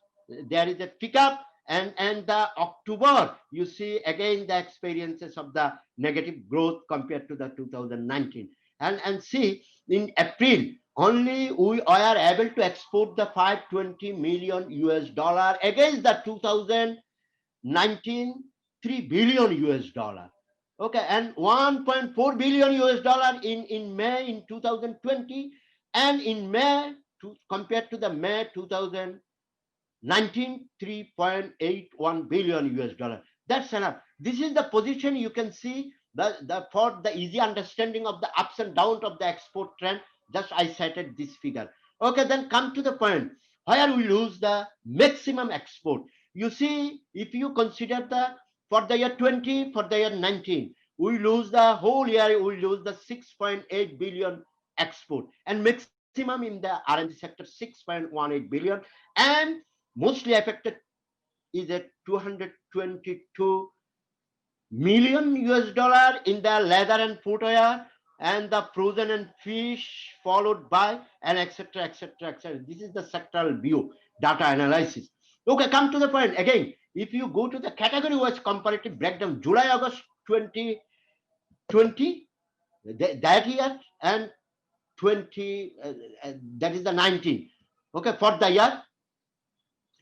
there is a pickup, and the October you see again the experiences of the negative growth compared to the 2019, and see in April only we are able to export the $520 million against the 2019 $3 billion. Okay, and $1.4 billion in May in 2020, and in May compared to the May 2019 $3.81 billion. That's enough. This is the position. You can see for the easy understanding of the ups and downs of the export trend. Just I cited this figure. Okay, then come to the point where we lose the maximum export. You see, if you consider the for the year 20, for the year 19, we lose the whole year, we lose the 6.8 billion export, and maximum in the R&D sector 6.18 billion, and mostly affected is at 222 million US$ in the leather and footwear, and the frozen and fish followed by, and etc, etc, etc. This is the sectoral view data analysis. Okay, come to the point again. If you go to the category wise comparative breakdown, July, August 2020, that year, and 20, that is the 19. Okay, for the year,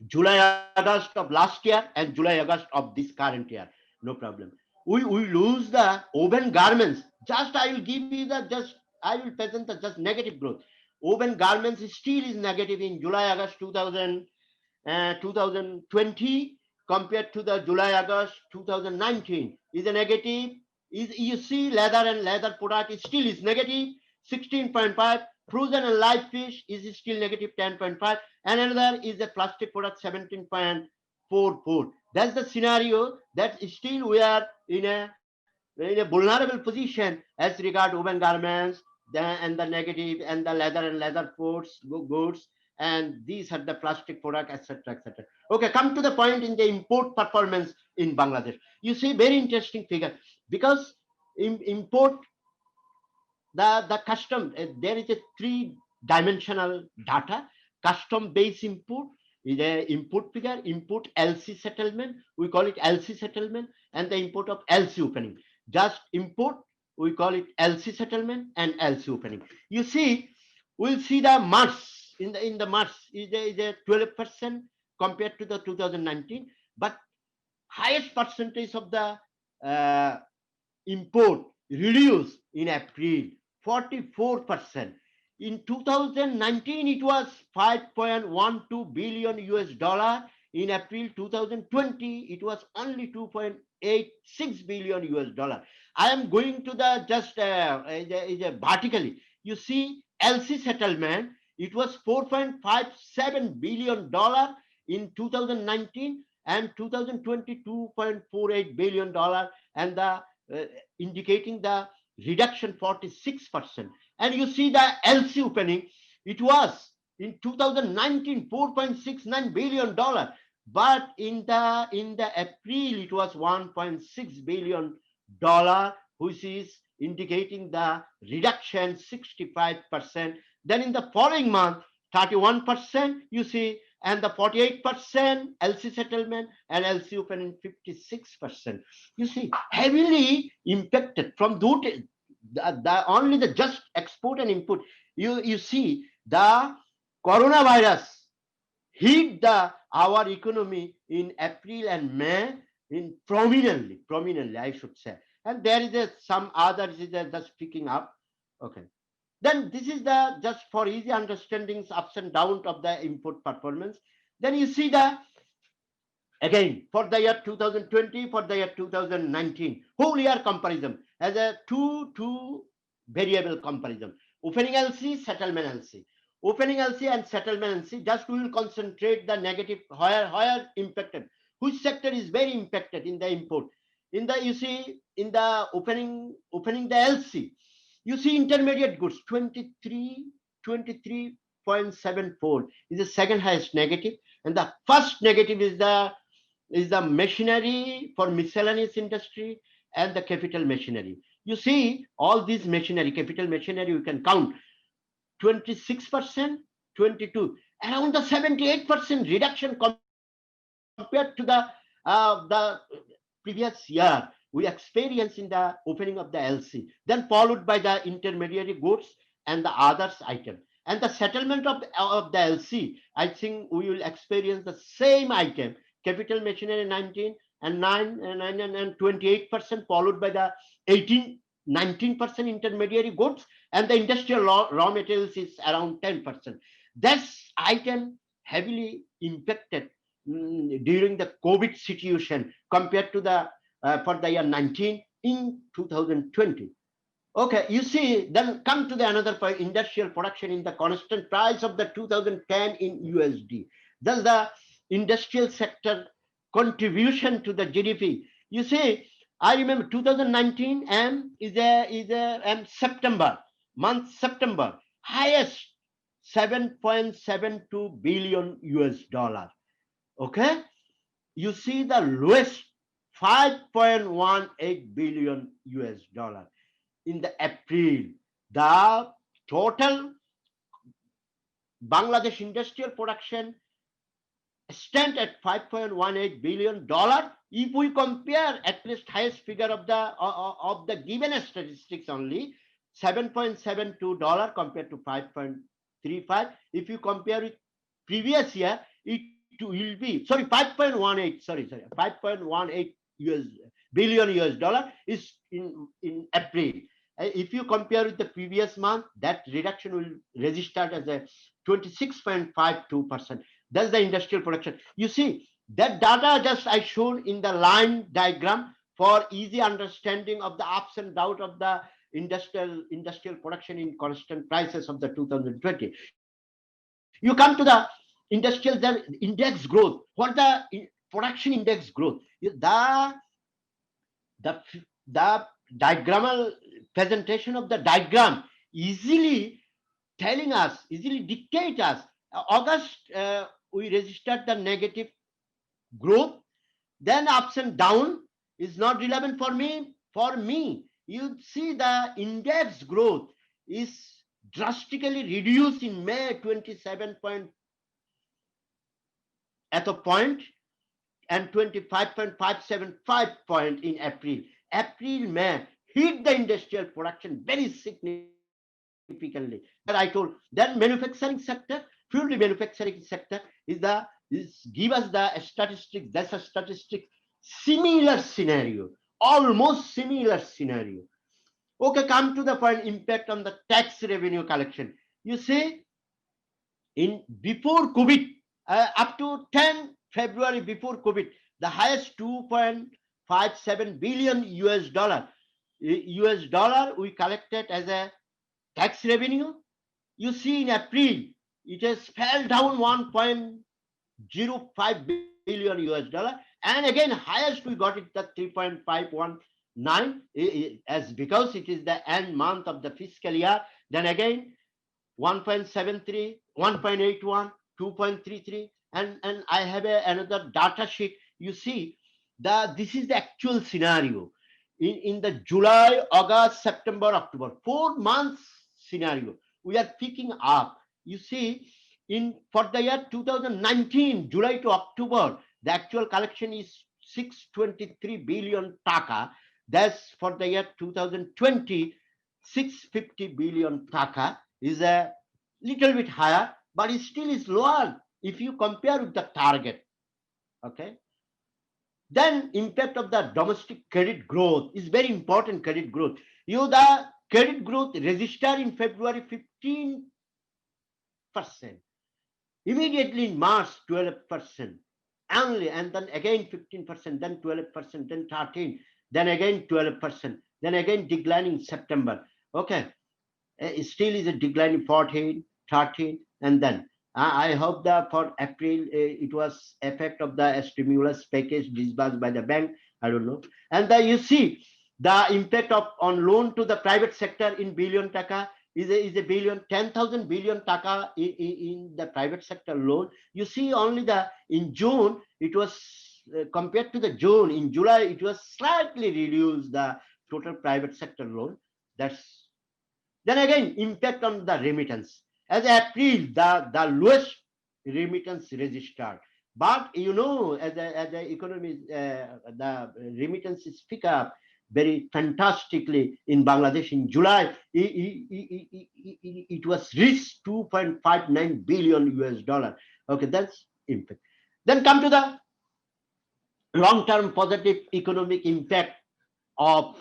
July, August of last year and July, August of this current year, no problem. we lose the woven garments. Just I will give you the I will present the just negative growth. Woven garments still is negative in July, August 2020 compared to the July, August 2019 is a negative. You see leather and leather product is still is negative 16.5. Frozen and live fish is still negative 10.5. And another is a plastic product 17.44. That's the scenario that still we are in a vulnerable position as regard woven garments and the negative and the leather and leather goods, and these are the plastic product, etc., etc. Okay, come to the point in the import performance in Bangladesh. You see very interesting figure, because import the custom, there is a three-dimensional data. Custom based import is a import figure, import LC settlement, we call it LC settlement, and the import of LC opening. Just import, we call it LC settlement and LC opening. You see, we'll see the March in the March is a 12% compared to the 2019, but highest percentage of the import reduced in April, 44%. In 2019, it was 5.12 billion US dollar. In April 2020, it was only 2.86 billion US dollar. I am going to the just vertically. You see, LC settlement, it was 4.57 billion dollar in 2019, and 2020 $2.48 billion, and the indicating the reduction 46%. And you see the LC opening, it was in 2019 $4.69 billion, but in the April it was $1.6 billion, which is indicating the reduction 65%. Then in the following month 31%, you see, and the 48% LC settlement and LC opening 56%. You see, heavily impacted from the only the just export and import. You see, the coronavirus hit our economy in April and May in prominently, I should say. And there is some others is just picking up. Okay. Then this is the just for easy understandings ups and downs of the import performance. Then you see the again for the year 2020, for the year 2019 whole year comparison as a two variable comparison. Opening LC, settlement LC. Opening LC and settlement LC. Just we will concentrate the negative higher impacted. Which sector is very impacted in the import? In the you see in the opening the LC. You see intermediate goods 23.74 is the second highest negative, and the first negative is the machinery for miscellaneous industry and the capital machinery. You see all these machinery, capital machinery, you can count 26%, 22, around the 78% reduction compared to the previous year. We experience in the opening of the LC, then followed by the intermediary goods and the others item. And the settlement of the LC, I think we will experience the same item, capital machinery 19 and 28%, followed by the 19% intermediary goods, and the industrial raw materials is around 10%. That's item heavily impacted during the COVID situation compared to the for the year 19 in 2020. Okay, you see, then come to the another point, industrial production in the constant price of the 2010 in USD. Thus the industrial sector contribution to the GDP. You see, I remember 2019 is September month, September highest 7.72 billion US dollar. Okay, you see the lowest 5.18 billion US dollar in the April. The total Bangladesh industrial production stand at 5.18 billion dollar. If we compare at least highest figure of the given statistics only, $7.72 compared to 5.35. If you compare with previous year, it will be 5.18. 5.18 billion US dollar is in April. If you compare with the previous month, that reduction will register as a 26.52%. That's the industrial production. You see, that data just I shown in the line diagram for easy understanding of the ups and downs of the industrial production in constant prices of the 2020. You come to the industrial index growth. What the production index growth? The diagrammal presentation of the diagram easily telling us, easily dictate us. August we registered the negative growth, then ups and down is not relevant for me. For me, you see the index growth is drastically reduced in May, 27 point at a point, and 25.575 point in April. April, May hit the industrial production very significantly. That I told. Then manufacturing sector, purely manufacturing sector is give us the statistics. That's a statistic similar scenario, almost similar scenario. Okay, come to the point, impact on the tax revenue collection. You see, before COVID, up to 10 February before COVID, the highest 2.57 billion US dollar we collected as a tax revenue. You see, in April, it has fell down 1.05 billion US dollar, and again highest we got it at 3.519 as because it is the end month of the fiscal year. Then again 1.73, 1.81, 2.33, and I have another data sheet. You see, this is the actual scenario in the July, August, September, October, 4 months scenario. We are picking up. You see, for the year 2019, July to October, the actual collection is 623 billion taka. That's for the year 2020, 650 billion taka is a little bit higher, but it still is lower if you compare with the target. Okay. Then impact of the domestic credit growth is very important. Credit growth. The credit growth registered in February 15%. Immediately in March 12%. Only, and then again 15%, then 12%, then 13%, then again 12%, then again declining September. Okay. It still is a declining 14, 13, and then I hope that for April it was effect of the stimulus package disbursed by the bank. I don't know. And then you see the impact on loan to the private sector in billion taka is a billion, 10,000 billion taka in the private sector loan. You see only in June it was compared to the June. In July it was slightly reduced, the total private sector loan. Then again impact on the remittance. As April, the lowest remittance registered. But you know, as the economy, the remittances pick up very fantastically in Bangladesh. In July, it was reached 2.59 billion US dollar. Okay, that's impact. Then come to the long-term positive economic impact of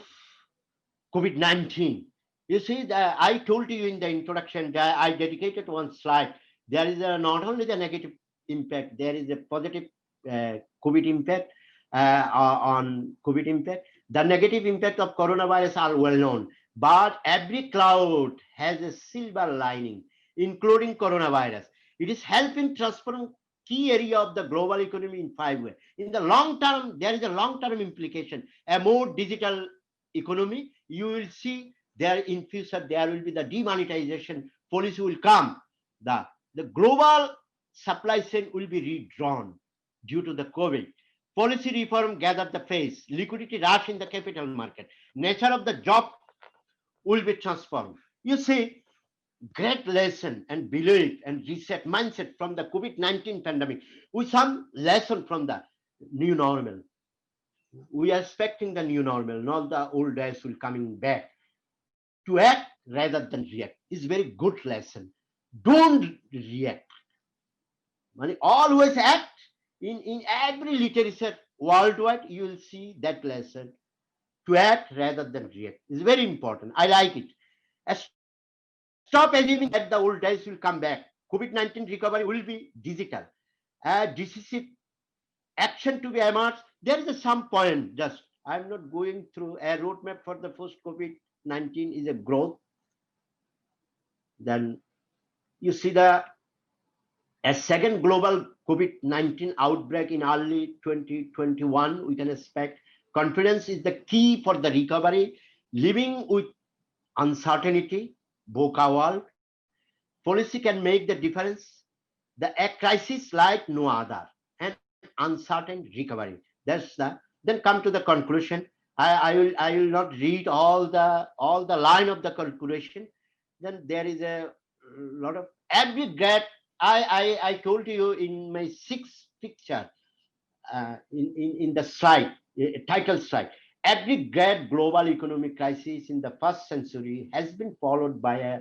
COVID-19. You see, I told you in the introduction that I dedicated one slide. There is not only the negative impact, there is a positive COVID impact on COVID impact. The negative impact of coronavirus are well known, but every cloud has a silver lining, including coronavirus. It is helping transform key area of the global economy in 5 ways. In the long term, there is a long-term implication. A more digital economy, you will see there in future, there will be the demonetization policy will come. The global supply chain will be redrawn due to the COVID. Policy reform gathered the pace. Liquidity rush in the capital market. Nature of the job will be transformed. You see, great lesson and belief and reset mindset from the COVID-19 pandemic with some lesson from the new normal. We are expecting the new normal, not the old days will coming back. To act rather than react is very good lesson. Don't react. Always act. In every literature worldwide, you will see that lesson to act rather than react. It's very important. I like it. Stop assuming that the old days will come back. COVID-19 recovery will be digital. Decisive action to be emerged. There is some point, just I'm not going through a roadmap for the post COVID-19 is a growth. Then you see a second global COVID-19 outbreak in early 2021, we can expect. Confidence is the key for the recovery. Living with uncertainty, VUCA World, policy can make the difference. A crisis like no other, and uncertain recovery. Then come to the conclusion. I will not read all the line of the conclusion. Then there is a lot of every grade. I told you in my sixth picture, in the slide, title slide. Every great global economic crisis in the first century has been followed by a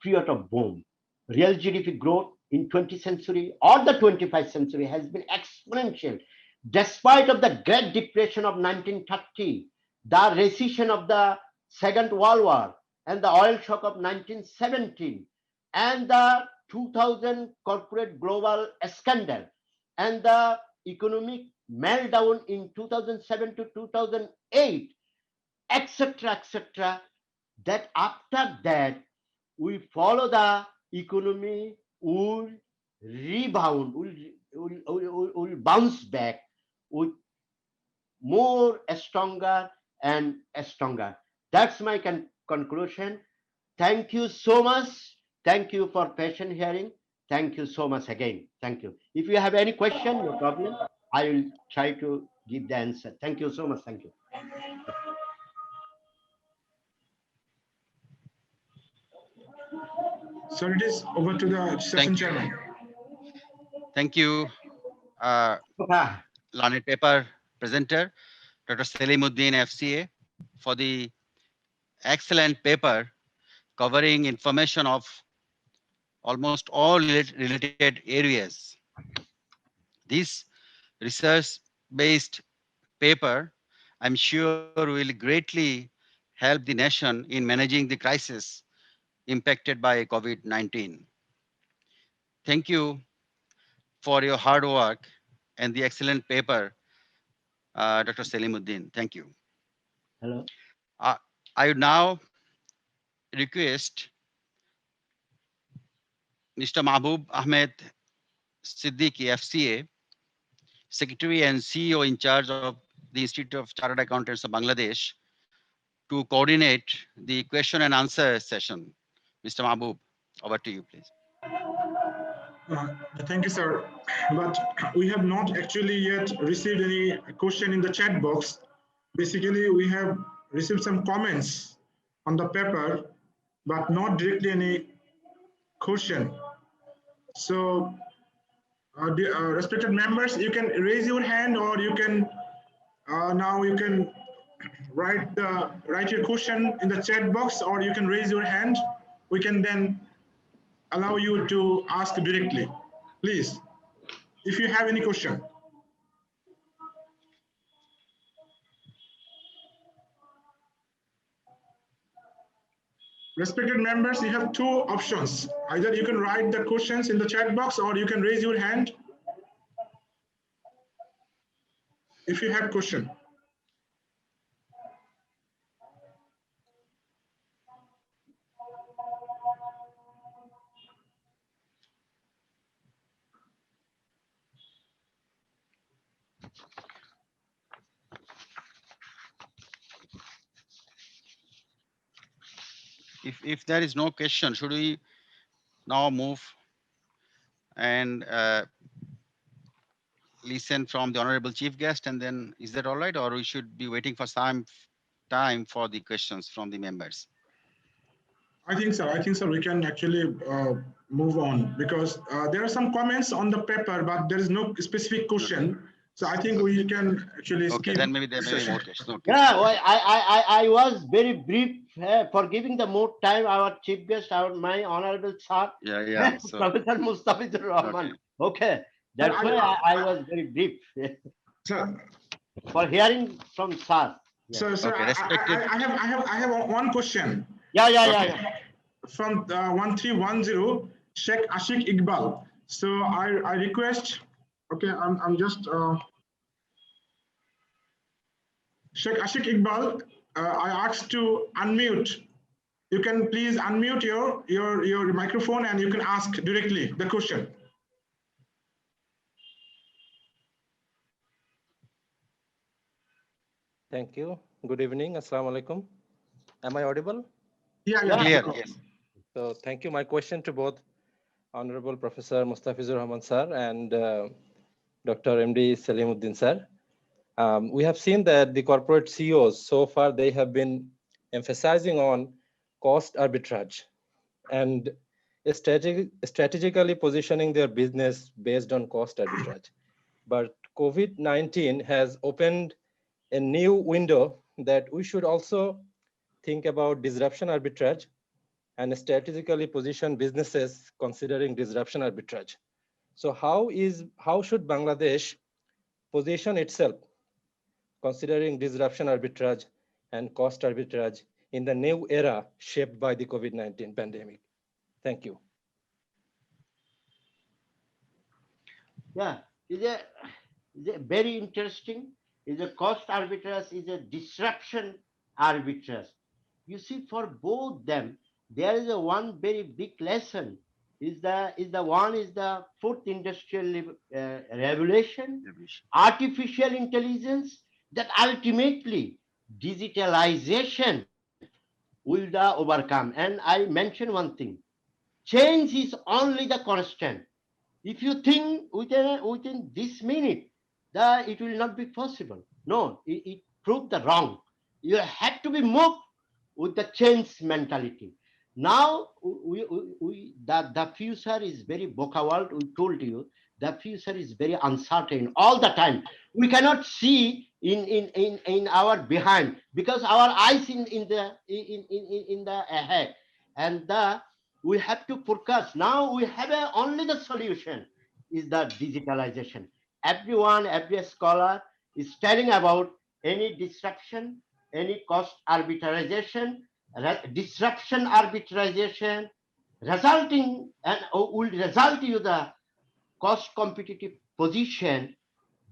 period of boom. Real GDP growth in 20th century or the 21st century has been exponential. Despite of the Great Depression of 1930, the recession of the Second World War, and the oil shock of 1917, and the 2000 corporate global scandal, and the economic meltdown in 2007 to 2008, etc., etc., that after that, we follow the economy will rebound, will bounce back with more stronger and stronger. That's my conclusion. Thank you so much. Thank you for patient hearing. Thank you so much again. Thank you. If you have any question, no problem. I will try to give the answer. Thank you so much. Thank you. So it is over to the session chairman. Thank you, learned paper presenter, Dr. Selimuddin FCA, for the excellent paper covering information of almost all related areas. This research-based paper, I'm sure, will greatly help the nation in managing the crisis impacted by COVID-19. Thank you for your hard work and the excellent paper, Dr. Selimuddin. Thank you. Hello. I would now request Mr. Mahbub Ahmed Siddiqui, FCA, Secretary and CEO in charge of the Institute of Chartered Accountants of Bangladesh, to coordinate the question and answer session. Mr. Mahbub, over to you, please. Thank you, sir. But we have not actually yet received any question in the chat box. Basically, we have received some comments on the paper, but not directly any question. So, respected members, you can raise your hand, or you can now you can write your question in the chat box, or you can raise your hand. We can then allow you to ask directly, please, if you have any question. Respected members, you have two options. Either you can write the questions in the chat box, or you can raise your hand if you have question. If there is no question, should we now move and listen from the honorable chief guest, and then is that all right, or we should be waiting for some time for the questions from the members? I think so. I think so. We can actually move on, because there are some comments on the paper, but there is no specific question. So I think we can actually skip. Okay, then maybe there may be more questions. Okay. Yeah, well, I was very brief for giving the more time. Our chief guest, my honorable sir, Yeah. So, Professor Mustafizur Rahman. Okay, That's why I was very brief Sir, for hearing from Sir. Yes. sir, Okay, respected. I have one question. Yeah. From 1310 Sheikh Ashik Iqbal. So I request, okay, I'm just Sheikh Ashik Iqbal, I asked to unmute. You can please unmute your microphone and you can ask directly the question. Thank you. Good evening. Assalamu alaikum. Am I audible? Yeah. Clear, yes. So thank you. My question to both Honorable Professor Mustafizur Rahman sir and Dr. MD Salimuddin sir. We have seen that the corporate CEOs so far, they have been emphasizing on cost arbitrage and strategically positioning their business based on cost arbitrage. But COVID-19 has opened a new window that we should also think about disruption arbitrage and strategically position businesses considering disruption arbitrage. So how should Bangladesh position itself considering disruption arbitrage and cost arbitrage in the new era shaped by the COVID-19 pandemic? Thank you. Yeah, is a very interesting. Is a cost arbitrage, is a disruption arbitrage. You see, for both them, there is a one very big lesson. Is the fourth industrial revolution, artificial intelligence, that ultimately digitalization will the overcome. And I mention one thing: change is only the constant. If you think within this minute that it will not be possible, no, it proved the wrong. You have to be moved with the change mentality. Now the future is very VUCA world. We told you the future is very uncertain all the time. We cannot see in our behind because our eyes in the ahead, and we have to forecast. Now we have only the solution is the digitalization. Every scholar is telling about any disruption, any cost arbitragization, disruption arbitragization, resulting and will result you the cost competitive position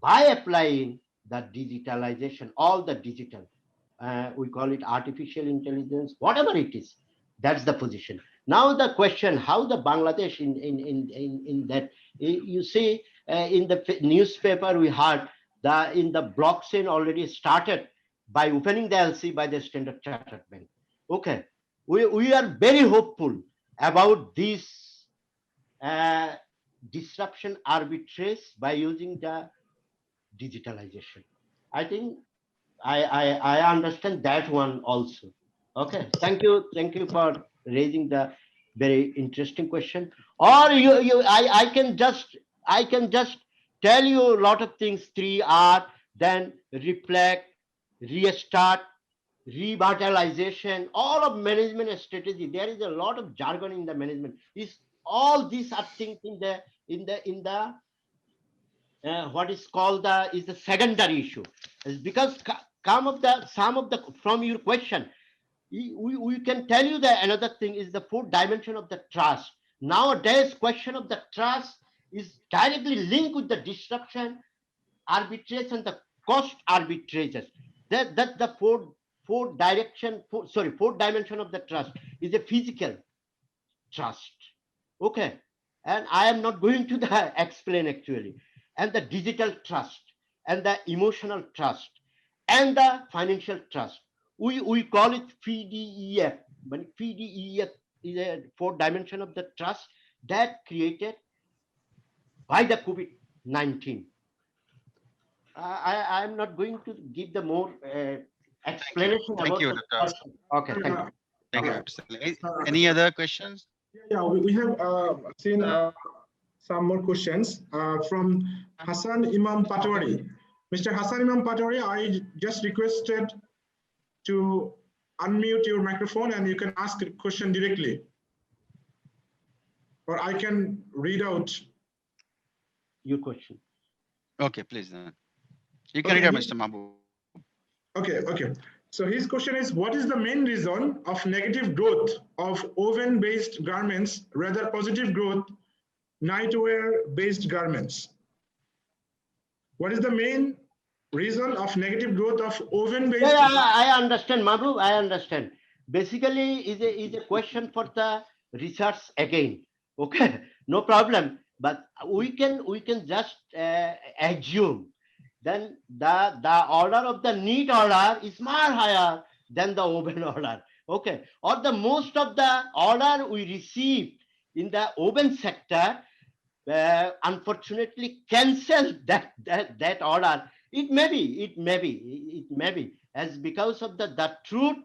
by applying the digitalization, all the digital. We call it artificial intelligence, whatever it is. That's the position. Now the question, how the Bangladesh in that, you see, in the newspaper we heard that in the blockchain already started by opening the LC by the Standard Chartered Bank. Okay, we are very hopeful about this disruption arbitrage by using the digitalization. I think I understand that one also. Okay, thank you for raising the very interesting question. Or I can just tell you a lot of things. 3R, then reflect, restart, revitalization, all of management strategy. There is a lot of jargon in the management. Is all these are things in the what is called the secondary issue. Is because some of the from your question, we can tell you that another thing is the fourth dimension of the trust. Nowadays, question of the trust is directly linked with the disruption, arbitrage, and the cost arbitrages. That the fourth dimension of the trust is a physical trust. Okay, and I am not going to explain actually. And the digital trust, and the emotional trust, and the financial trust. We call it PDEF. But PDEF is a fourth dimension of the trust that created by the COVID-19. I am not going to give the more explanation. Thank you, Dr. Okay, thank you. Thank you, Dr. Any other questions? Yeah, we have seen some more questions from Hassan Imam Patwari. Mr. Hassan Imam Patwari, I just requested to unmute your microphone and you can ask a question directly. Or I can read out your question. Okay, please. You can read out, Mr. Mahbub. Okay. So his question is, what is the main reason of negative growth of oven-based garments, rather positive growth nightwear-based garments? What is the main reason of negative growth of oven-based? Yeah, I understand, Mahbub. I understand. Basically, is a question for the research again. Okay, no problem. But we can just assume then the order of the neat order is much higher than the oven order. Okay, or the most of the order we receive in the oven sector unfortunately cancel that order. It may be as because of the truth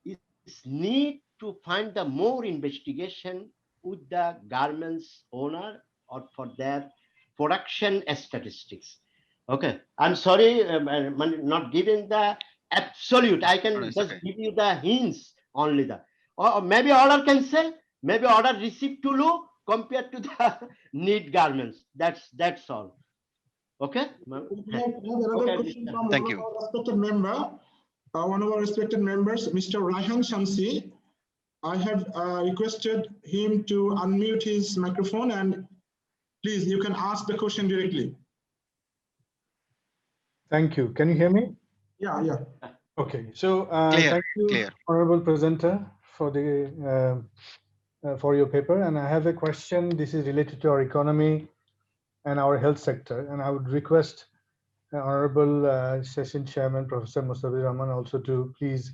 is need to find the more investigation with the garments owner or for their production statistics. Okay, I'm sorry, not giving the absolute. I can just give you the hints only. Or maybe order cancel, maybe order received too low compared to the neat garments. That's all. Okay. Another question from Thank one of our respected member, one of our respected members, Mr. Rahman Shamsi. I have requested him to unmute his microphone, and please, you can ask the question directly. Thank you. Can you hear me? Yeah. Okay. So thank you, clear. honorable presenter, for the for your paper. And I have a question. This is related to our economy and our health sector. And I would request honorable session chairman, Professor Mustafizur Rahman, also to please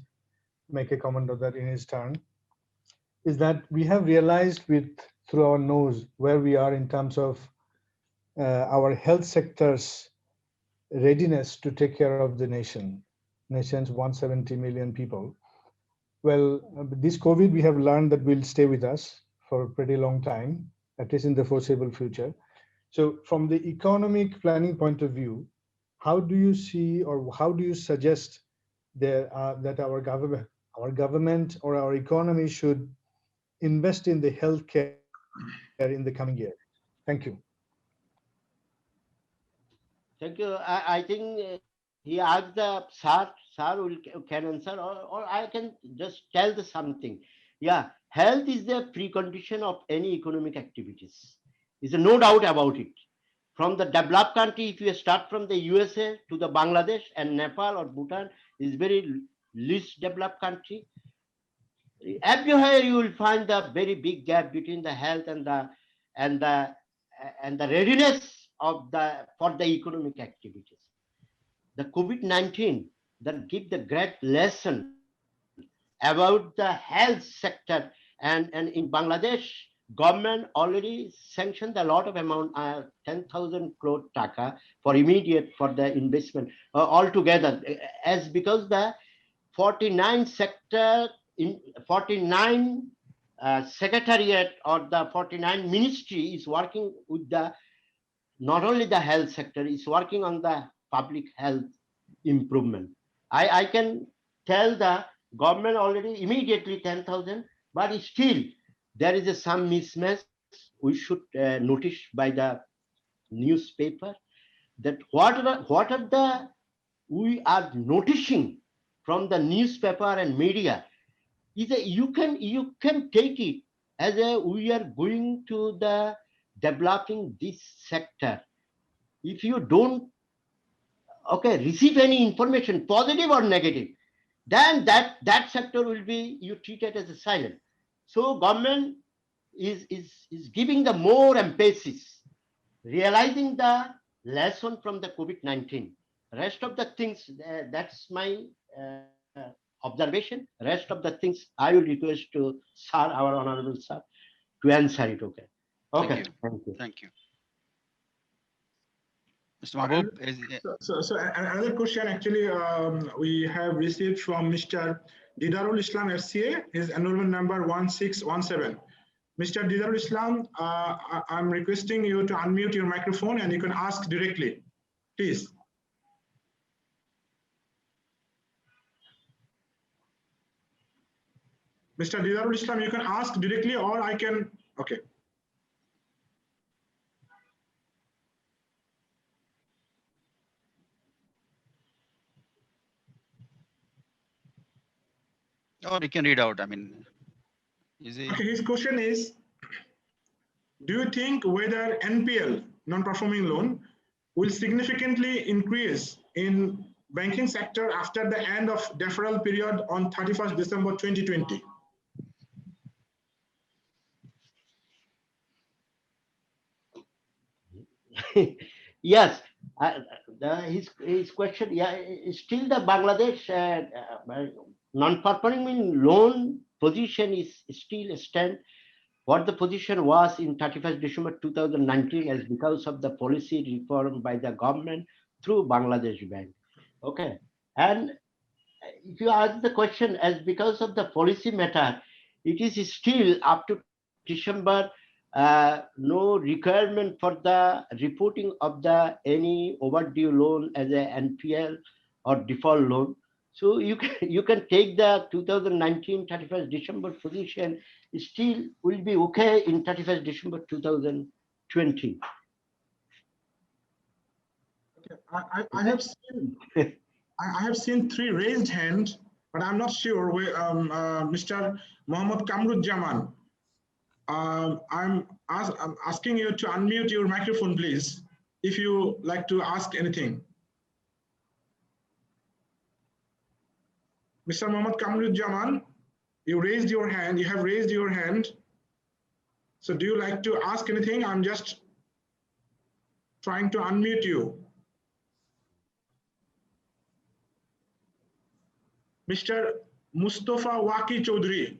make a comment on that in his turn. Is that we have realized through our nose where we are in terms of our health sector's readiness to take care of the nation's 170 million people. Well, this COVID, we have learned that will stay with us for a pretty long time, at least in the foreseeable future. So from the economic planning point of view, how do you see, or how do you suggest that our government or our economy should invest in the healthcare in the coming year? Thank you. Thank you. I think he asked the sir can answer, or I can just tell the something. Yeah, health is the precondition of any economic activities. There's no doubt about it. From the developed country, if you start from the USA to the Bangladesh and Nepal or Bhutan, is very least developed country. Everywhere you will find the very big gap between the health and the readiness of for the economic activities. The COVID-19 that give the great lesson about the health sector, and in Bangladesh, government already sanctioned a lot of amount, 10,000 crore taka for immediate for the investment altogether, as because the 49 sector in 49 secretariat or the 49 ministry is working with the not only the health sector, is working on the public health improvement. I can tell the government already immediately 10,000, but still there is some mismatch. We should notice by the newspaper that what are we are noticing from the newspaper and media is that you can take it as we are going to the developing this sector. If you don't receive any information, positive or negative, then that sector will be you treated as a silent. So government is giving the more emphasis, realizing the lesson from the COVID-19. Rest of the things, that's my observation. Rest of the things I will request to sir, our honorable sir, to answer it. Okay. Thank you. Mr. Mahbub, so another question actually we have received from Mr. Didarul Islam FCA, his enrollment number 1617. Mr. Didarul Islam, I'm requesting you to unmute your microphone and you can ask directly, please. Mr. Didarul Islam, you can ask directly or I can, okay. Or you can read out. I mean, easy. Okay, his question is, do you think whether NPL, non-performing loan, will significantly increase in banking sector after the end of deferral period on 31st December 2020? Yes, his question, yeah, still the Bangladesh non-performing loan position is still stand what the position was in 31st December 2019 as because of the policy reform by the government through Bangladesh Bank. Okay, and if you ask the question as because of the policy matter, it is still up to December. No requirement for the reporting of the any overdue loan as a NPL or default loan. So you can take the 2019 31st December position still will be okay in 31st December 2020. Okay. I have seen 3 raised hands, but I'm not sure where Mr. Mohammed Kamruzzaman. I'm asking you to unmute your microphone, please, if you like to ask anything. Mr. Mohammed Kamruzzaman, you raised your hand. You have raised your hand. So do you like to ask anything? I'm just trying to unmute you. Mr. Mustafa Waki Chaudhry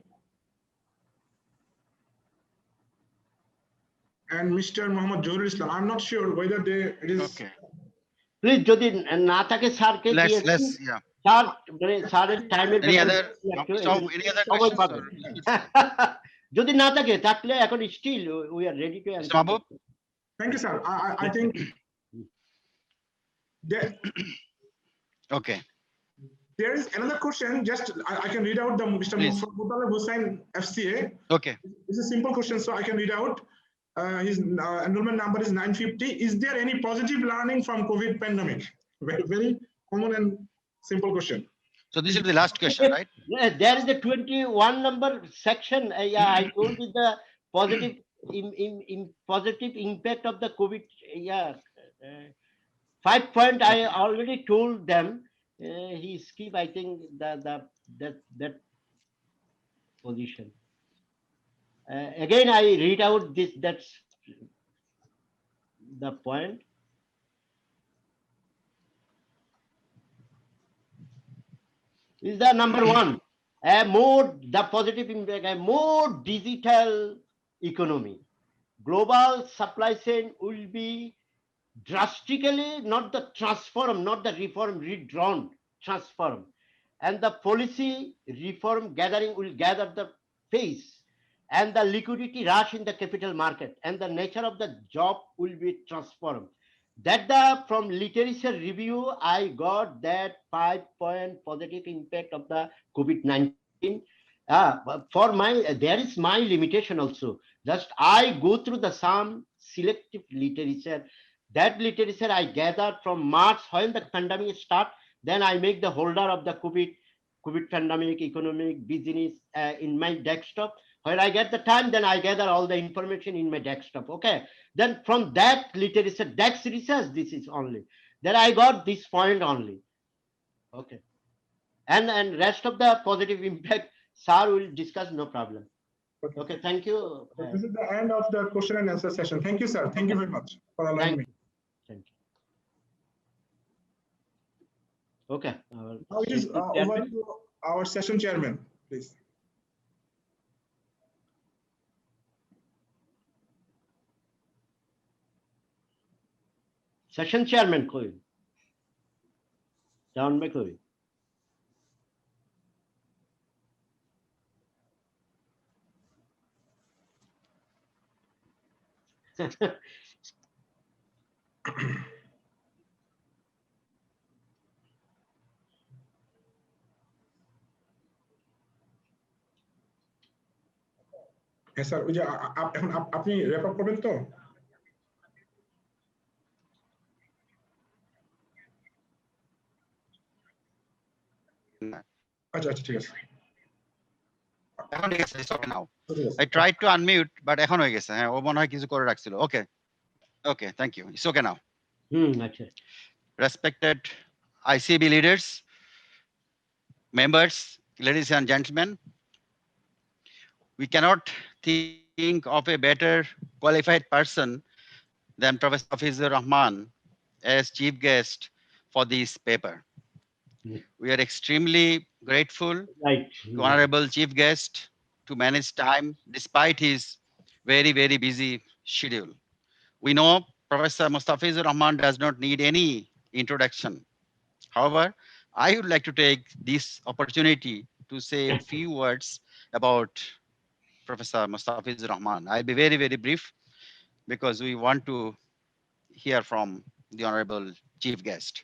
and Mr. Muhammad Johar Islam. I'm not sure whether it is. Okay. Please, যদি না থাকে স্যারকে দিয়ে Let's yeah. Sir মানে স্যারের টাইমের Any other questions? Or যদি না থাকে থাকলে এখন still we are ready to Mr. Mahbub? Thank you, sir. I think Okay. there is another question. Just I can read out the Mr. Mutalib Hussain FCA. Okay. It's a simple question, so I can read out. His enrollment number is 950. Is there any positive learning from COVID pandemic? Very, very common and simple question. So this is the last question, right? There is a 21 number section. Yeah, I told you the positive positive impact of the COVID. Yeah, 5 point I already told them. He skip, I think, that position. Again, I read out this. That's the point. Is the number 1? The positive impact, a more digital economy. Global supply chain will be drastically not the transform, not the reform, redrawn, transform. And the policy reform gathering will gather the pace, and the liquidity rush in the capital market, and the nature of the job will be transformed. That from literature review, I got that 5-point positive impact of the COVID-19. For my, there is my limitation also. Just I go through the some selective literature. That literature I gathered from March when the pandemic start. Then I make the holder of the COVID pandemic, economic, business in my desktop. When I get the time, then I gather all the information in my desktop. Okay. Then from that literature, Dex research, this is only. Then I got this point only. Okay. And rest of the positive impact, sir will discuss, no problem. Okay, thank you. So this is the end of the question and answer session. Thank you, sir. Thank you very much for allowing me. Thank you. Okay. Now it is over to our session chairman, please. Session chairman, koi? Down mein koi? হ্যাঁ sir, ওই যে এখন আপনি wrap up করবেন তো? আচ্ছা আচ্ছা, ঠিক আছে। এখন হয়ে গেছে, it's okay now. I tried to unmute, but এখন হয়ে গেছে। হ্যাঁ, ও মনে হয় কিছু করে রাখছিল। Okay. Okay, thank you. It's okay now. আচ্ছা। Respected ICB leaders, members, ladies and gentlemen, we cannot think of a better qualified person than Professor Mustafizur Rahman as chief guest for this paper. We are extremely grateful Right. to honorable chief guest to manage time despite his very, very busy schedule. We know Professor Mustafizur Rahman does not need any introduction. However, I would like to take this opportunity to say a few words about Professor Mustafizur Rahman. I'll be very, very brief because we want to hear from the honorable chief guest.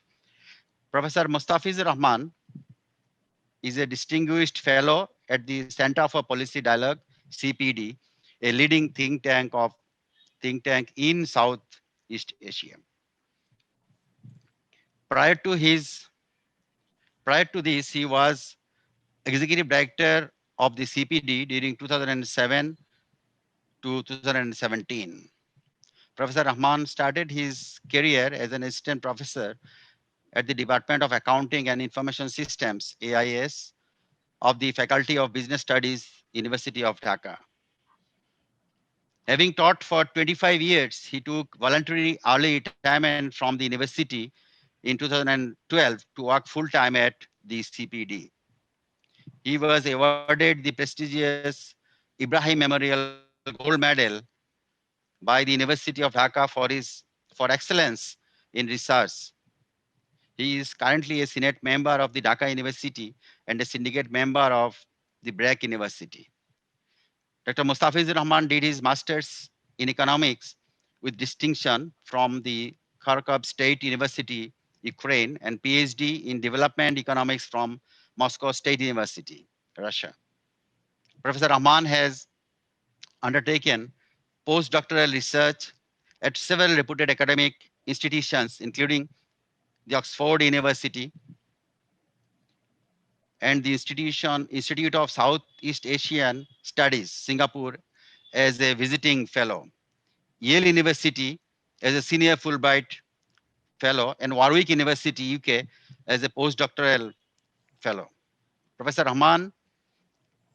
Professor Mustafizur Rahman is a distinguished fellow at the Center for Policy Dialogue, CPD, a leading think tank in Southeast Asia. Prior to this, he was executive director of the CPD during 2007 to 2017. Professor Rahman started his career as an assistant professor at the Department of Accounting and Information Systems, AIS, of the Faculty of Business Studies, University of Dhaka. Having taught for 25 years, he took voluntary early retirement from the university in 2012 to work full-time at the CPD. He was awarded the prestigious Ibrahim Memorial Gold Medal by the University of Dhaka for excellence in research. He is currently a Senate member of the Dhaka University and a syndicate member of the BRAC University. Dr. Mustafizur Rahman did his master's in economics with distinction from the Kharkov State University, Ukraine, and PhD in development economics from Moscow State University, Russia. Professor Rahman has undertaken postdoctoral research at several reputed academic institutions, including the Oxford University and the Institute of Southeast Asian Studies, Singapore, as a visiting fellow, Yale University as a senior Fulbright fellow, and Warwick University, UK, as a postdoctoral fellow. Professor Rahman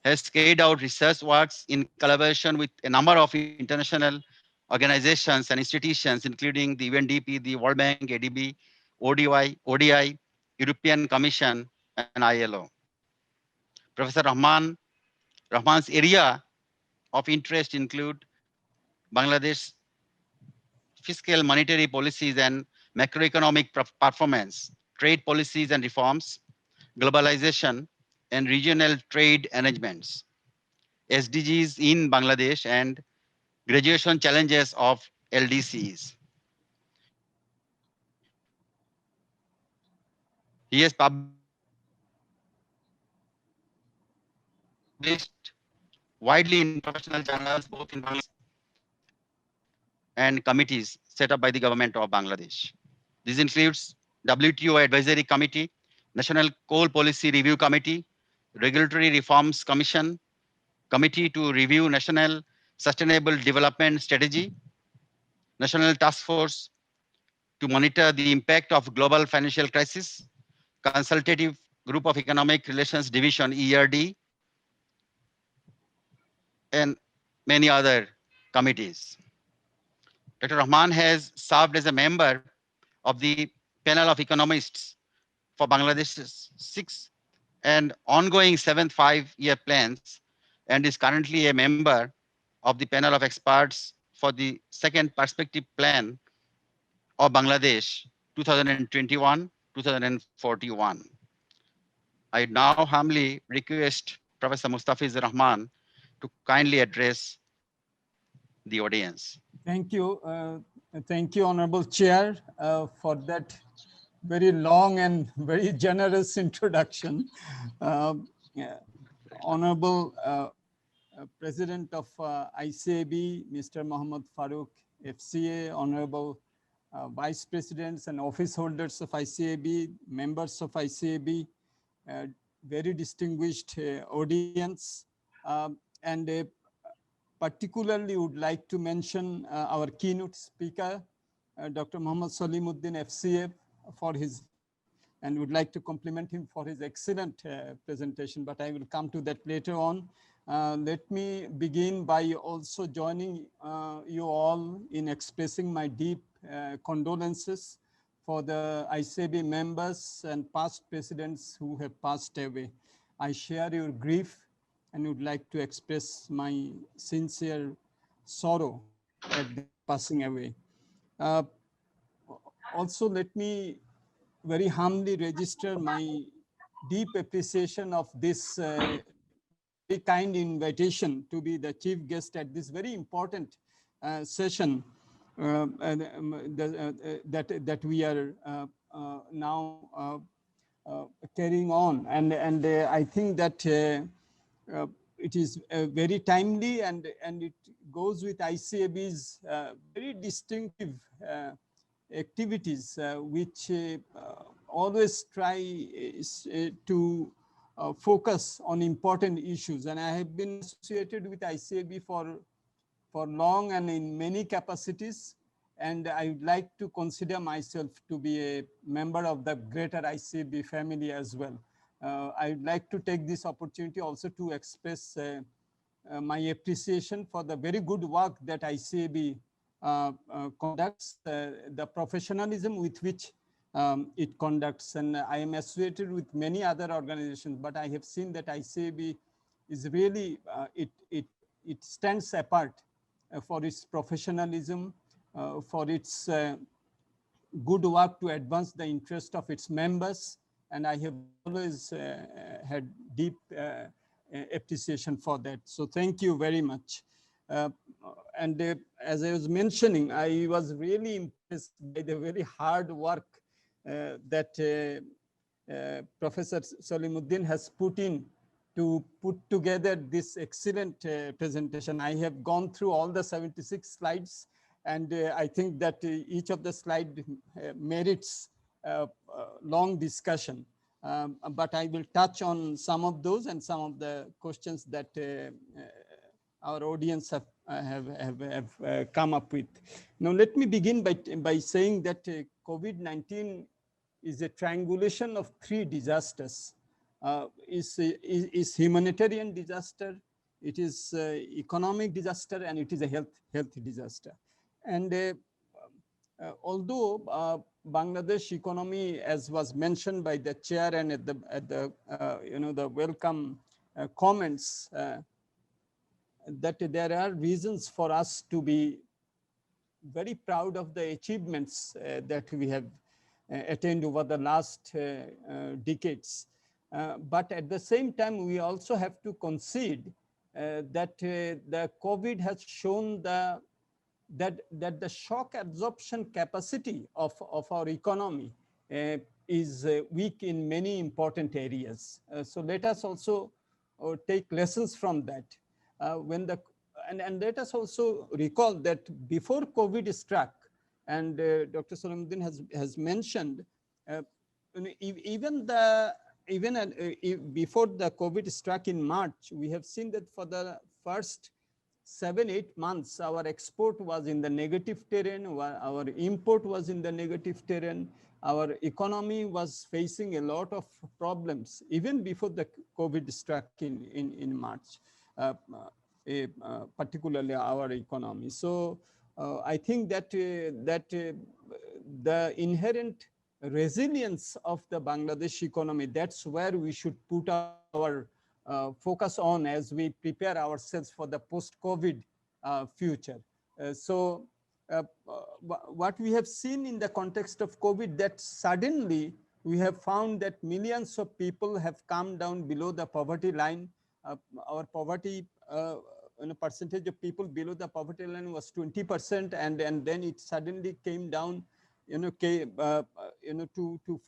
has carried out research works in collaboration with a number of international organizations and institutions, including the UNDP, the World Bank, ADB, ODI, European Commission, and ILO. Professor Rahman's area of interest include Bangladesh fiscal monetary policies and macroeconomic performance, trade policies and reforms, globalization, and regional trade arrangements, SDGs in Bangladesh, and graduation challenges of LDCs. He has published widely in professional journals, both in Bangladesh and committees set up by the government of Bangladesh. This includes WTO Advisory Committee, National Coal Policy Review Committee, Regulatory Reforms Commission, Committee to Review National Sustainable Development Strategy, National Task Force to monitor the impact of global financial crisis, Consultative Group of Economic Relations Division, ERD, and many other committees. Dr. Rahman has served as a member of the panel of economists for Bangladesh's 6th and ongoing 7th five-year plans, and is currently a member of the panel of experts for the second perspective plan of Bangladesh 2021-2041. I now humbly request Professor Mustafizur Rahman to kindly address the audience. Thank you, Honorable Chair, for that very long and very generous introduction. Yeah, Honorable President of ICAB, Mr. Mohammad Farooq, FCA, Honorable Vice Presidents and Office Holders of ICAB, members of ICAB, very distinguished audience, And particularly would like to mention our keynote speaker, Dr. Muhammad Salimuddin FCA, for his, and would like to compliment him for his excellent presentation, but I will come to that later on. Let me begin by also joining you all in expressing my deep condolences for the ICAB members and past presidents who have passed away. I share your grief and would like to express my sincere sorrow at the passing away. Also, let me very humbly register my deep appreciation of this very kind invitation to be the chief guest at this very important session that we are now carrying on. And I think that it is very timely, and it goes with ICAB's very distinctive activities, which always try to focus on important issues. And I have been associated with ICAB for long and in many capacities. And I would like to consider myself to be a member of the greater ICAB family as well. I would like to take this opportunity also to express my appreciation for the very good work that ICAB conducts, the professionalism with which it conducts. And I am associated with many other organizations, but I have seen that ICAB is really, it stands apart for its professionalism, for its good work to advance the interest of its members. And I have always had deep appreciation for that. So thank you very much. And as I was mentioning, I was really impressed by the very hard work that Professor Salimuddin has put in to put together this excellent presentation. I have gone through all the 76 slides, and I think that each of the slides merits long discussion. But I will touch on some of those and some of the questions that our audience have come up with. Now, let me begin by saying that COVID-19 is a triangulation of three disasters. Is humanitarian disaster, it is economic disaster, and it is a health disaster. And although Bangladesh economy, as was mentioned by the chair and at the the welcome comments, that there are reasons for us to be very proud of the achievements that we have attained over the last decades. But at the same time, we also have to concede that the COVID has shown that the shock absorption capacity of our economy is weak in many important areas. So let us also take lessons from that. And let us also recall that before COVID struck, and Dr. Salimuddin has mentioned, even before the COVID struck in March, we have seen that for the first 7-8 months, our export was in the negative terrain, our import was in the negative terrain, our economy was facing a lot of problems, even before the COVID struck in March, particularly our economy. So I think that the inherent resilience of the Bangladesh economy, that's where we should put our focus on as we prepare ourselves for the post-COVID future. So what we have seen in the context of COVID, that suddenly we have found that millions of people have come down below the poverty line. Our poverty, percentage of people below the poverty line was 20%, and then it suddenly came down to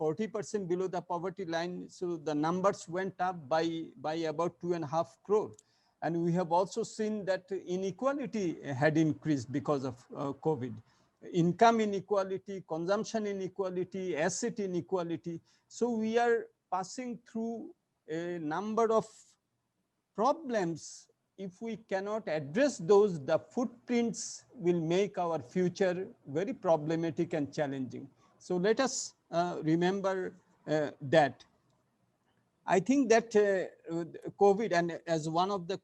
40% below the poverty line. So the numbers went up by about 2.5 crore. And we have also seen that inequality had increased because of COVID. Income inequality, consumption inequality, asset inequality. So we are passing through a number of problems, if we cannot address those, the footprints will make our future very problematic and challenging. So let us remember that. I think that COVID, and as one of the,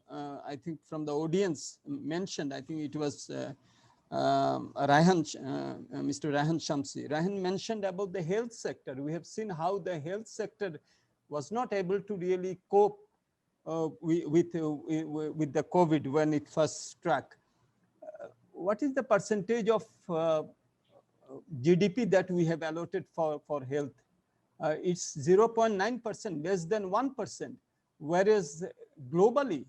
I think from the audience mentioned, I think it was Mr. Rahan Shamsi. Rahan mentioned about the health sector. We have seen how the health sector was not able to really cope with the COVID when it first struck. What is the percentage of GDP that we have allotted for health? It's 0.9%, less than 1%, whereas globally,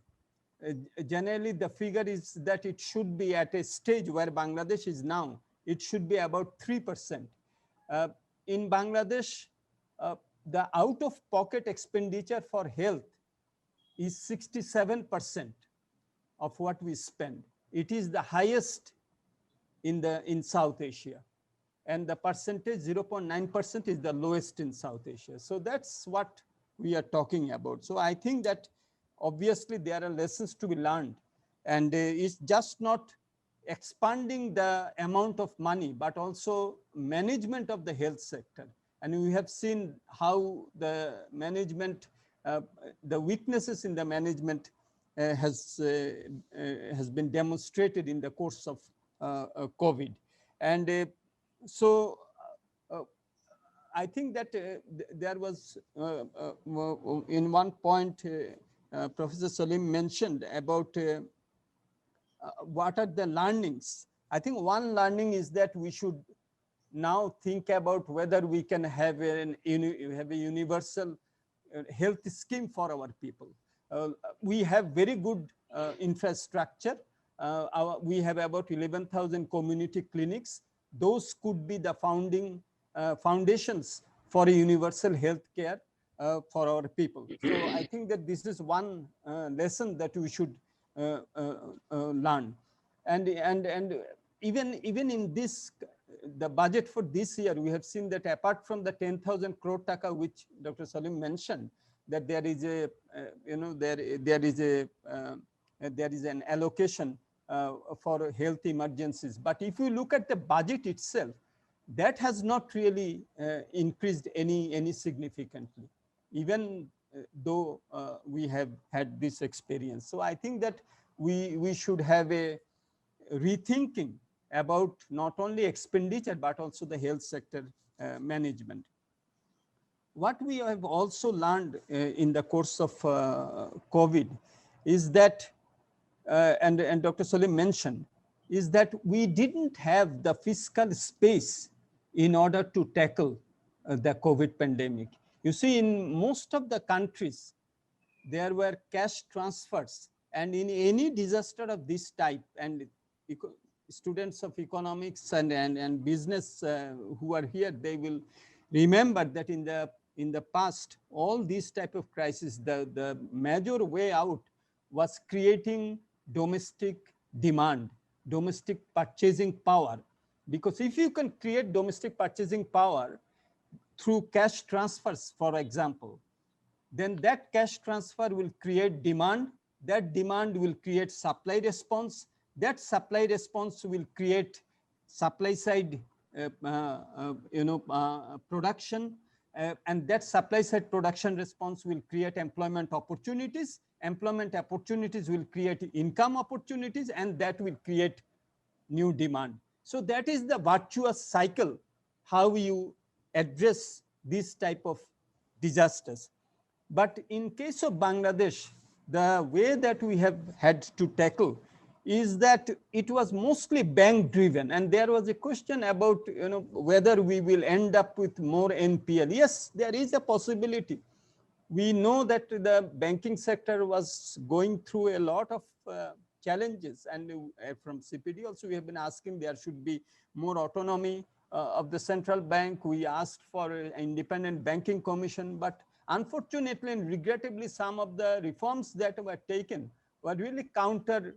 generally the figure is that it should be at a stage where Bangladesh is now, it should be about 3%. In Bangladesh, the out-of-pocket expenditure for health is 67% of what we spend. It is the highest in South Asia. And the percentage 0.9% is the lowest in South Asia. So that's what we are talking about. So I think that obviously there are lessons to be learned, and it's just not expanding the amount of money, but also management of the health sector. And we have seen how the management, the weaknesses in the management has been demonstrated in the course of COVID. And so I think that there was in one point Professor Salim mentioned about what are the learnings. I think one learning is that we should now think about whether we can have a universal health scheme for our people. We have very good infrastructure. We have about 11,000 community clinics. Those could be the foundations for a universal health care for our people. So I think that this is one lesson that we should learn. And even in this, the budget for this year, we have seen that apart from the 10,000 crore taka, which Dr. Salim mentioned, that there is a, there is an allocation for health emergencies. But if you look at the budget itself, that has not really increased any significantly, even though we have had this experience. So I think that we should have a rethinking about not only expenditure, but also the health sector management. What we have also learned in the course of COVID is that, and Dr. Salim mentioned, is that we didn't have the fiscal space in order to tackle the COVID pandemic. You see, in most of the countries, there were cash transfers, and in any disaster of this type, and students of economics and business who are here, they will remember that in the past, all these type of crises, the major way out was creating domestic demand, domestic purchasing power. Because if you can create domestic purchasing power through cash transfers, for example, then that cash transfer will create demand. That demand will create supply response. That supply response will create supply side, production, and that supply side production response will create employment opportunities. Employment opportunities will create income opportunities, and that will create new demand. So that is the virtuous cycle, how you address this type of disasters. But in case of Bangladesh, the way that we have had to tackle is that it was mostly bank driven, and there was a question about whether we will end up with more NPL. Yes, there is a possibility. We know that the banking sector was going through a lot of challenges, and from CPD also we have been asking there should be more autonomy of the central bank. We asked for an independent banking commission, but unfortunately and regrettably, some of the reforms that were taken were really counter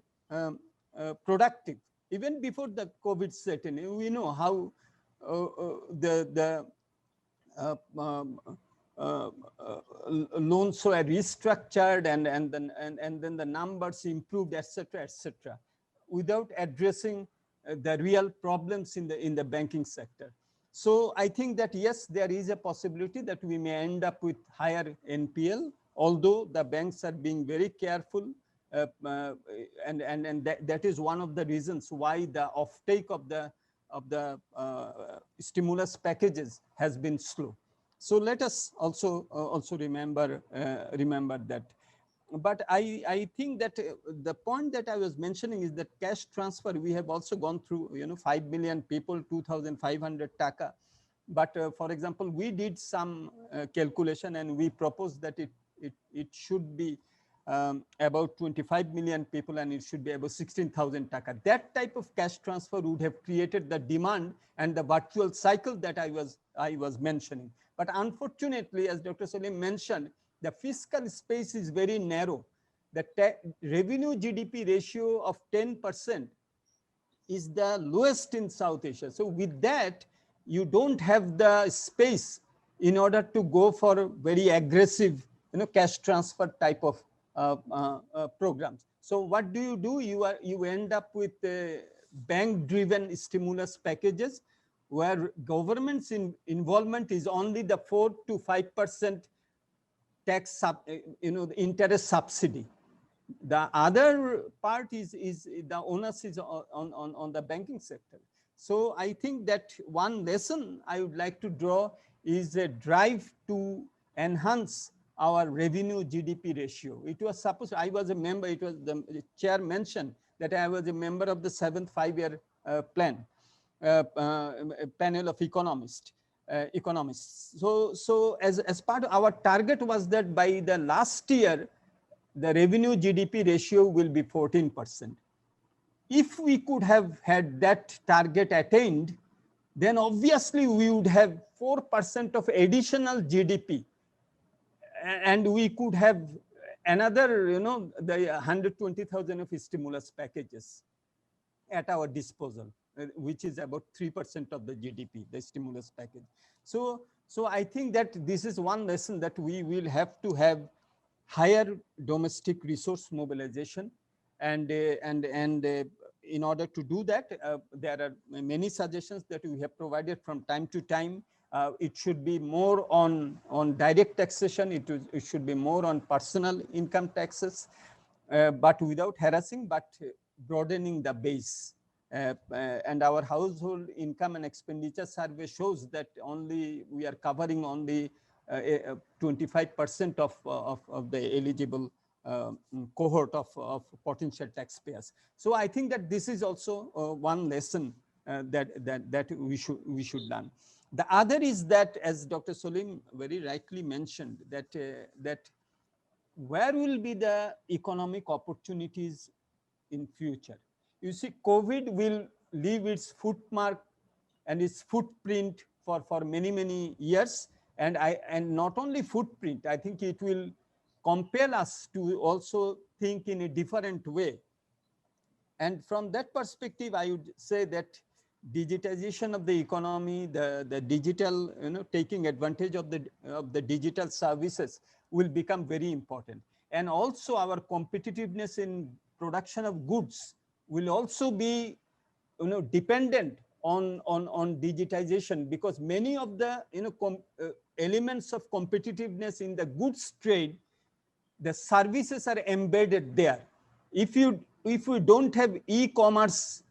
productive. Even before the COVID set in, we know how loans were restructured and then the numbers improved, etc., etc., without addressing the real problems in the banking sector. So I think that yes, there is a possibility that we may end up with higher NPL, although the banks are being very careful, and that is one of the reasons why the offtake of the stimulus packages has been slow. So let us also remember that. But I think that the point that I was mentioning is that cash transfer, we have also gone through, 5 million people, 2,500 taka. But for example, we did some calculation and we proposed that it should be about 25 million people and it should be about 16,000 taka. That type of cash transfer would have created the demand and the virtual cycle that I was mentioning. But unfortunately, as Dr. Salim mentioned, the fiscal space is very narrow. The revenue GDP ratio of 10% is the lowest in South Asia. So with that, you don't have the space in order to go for very aggressive, cash transfer type of programs. So what do? You end up with bank-driven stimulus packages where government's involvement is only the 4 to 5% tax, the interest subsidy. The other part is the onus is on the banking sector. So I think that one lesson I would like to draw is a drive to enhance our revenue GDP ratio. It was supposed, I was a member, it was the chair mentioned that I was a member of the 7th five-year plan, panel of economists. So as part of our target was that by the last year, the revenue GDP ratio will be 14%. If we could have had that target attained, then obviously we would have 4% of additional GDP, and we could have another, the 120,000 of stimulus packages at our disposal, which is about 3% of the GDP, the stimulus package. So I think that this is one lesson, that we will have to have higher domestic resource mobilization, and in order to do that, there are many suggestions that we have provided from time to time. It should be more on direct taxation. It should be more on personal income taxes, but without harassing, but broadening the base. And our household income and expenditure survey shows that we are covering only 25% of the eligible cohort of potential taxpayers. So I think that this is also one lesson that we should learn. The other is that, as Dr. Salim very rightly mentioned, that where will be the economic opportunities in future? You see, COVID will leave its footmark and its footprint for many years, and not only footprint, I think it will compel us to also think in a different way. And from that perspective, I would say that digitization of the economy, the digital, taking advantage of the digital services will become very important. And also our competitiveness in production of goods will also be, dependent on digitization, because many of the, elements of competitiveness in the goods trade, the services are embedded there. If we don't have e-commerce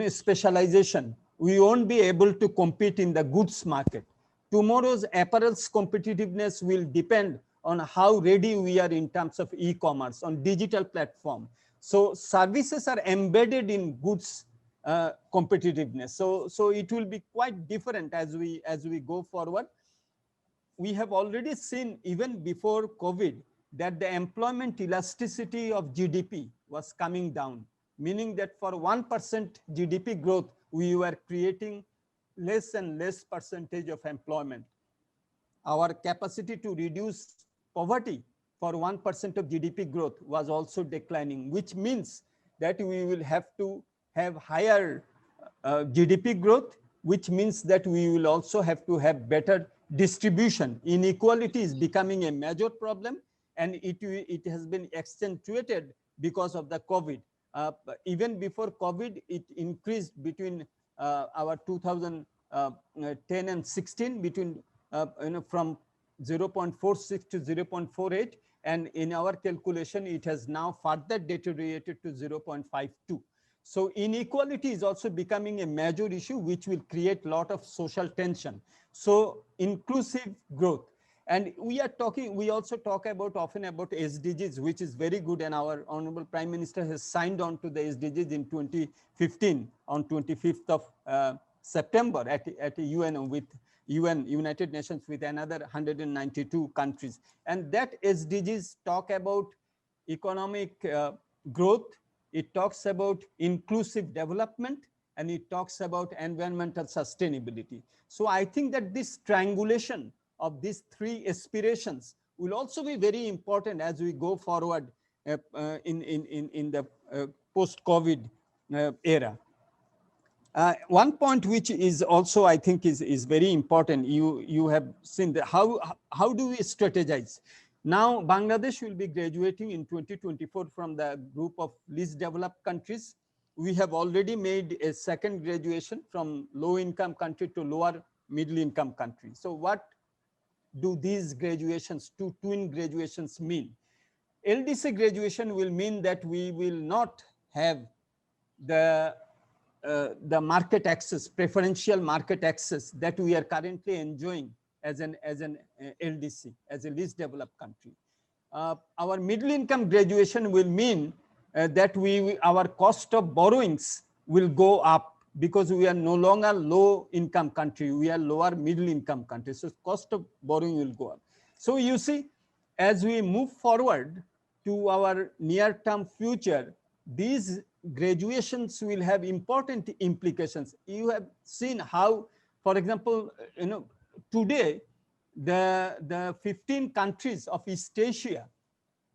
specialization, we won't be able to compete in the goods market. Tomorrow's apparel's competitiveness will depend on how ready we are in terms of e-commerce on digital platform. So services are embedded in goods competitiveness. So it will be quite different as we go forward. We have already seen, even before COVID, that the employment elasticity of GDP was coming down, meaning that for 1% GDP growth, we were creating less and less percentage of employment. Our capacity to reduce poverty for 1% of GDP growth was also declining, which means that we will have to have higher GDP growth, which means that we will also have to have better distribution. Inequality is becoming a major problem, and it has been accentuated because of the COVID. Even before COVID, it increased between our 2010 and 16 between from 0.46 to 0.48, and in our calculation it has now further deteriorated to 0.52. So inequality is also becoming a major issue, which will create a lot of social tension. So inclusive growth. And we also talk about often about SDGs, which is very good. And our Honorable Prime Minister has signed on to the SDGs in 2015 on 25th of September at the UN with United Nations with another 192 countries. And that SDGs talk about economic growth, it talks about inclusive development, and it talks about environmental sustainability. So I think that this triangulation of these three aspirations will also be very important as we go forward in the post-COVID era. One point which is also, I think, is very important. You have seen that how do we strategize? Now, Bangladesh will be graduating in 2024 from the group of least developed countries. We have already made a second graduation from low-income country to lower middle-income country. So what do these graduations, two twin graduations, mean? LDC graduation will mean that we will not have the market access, preferential market access that we are currently enjoying as an LDC, as a least developed country. Our middle income graduation will mean that our cost of borrowings will go up because we are no longer low income country, we are lower middle income country. So cost of borrowing will go up. So you see, as we move forward to our near term future, these graduations will have important implications. You have seen how, for example, today the 15 countries of East Asia,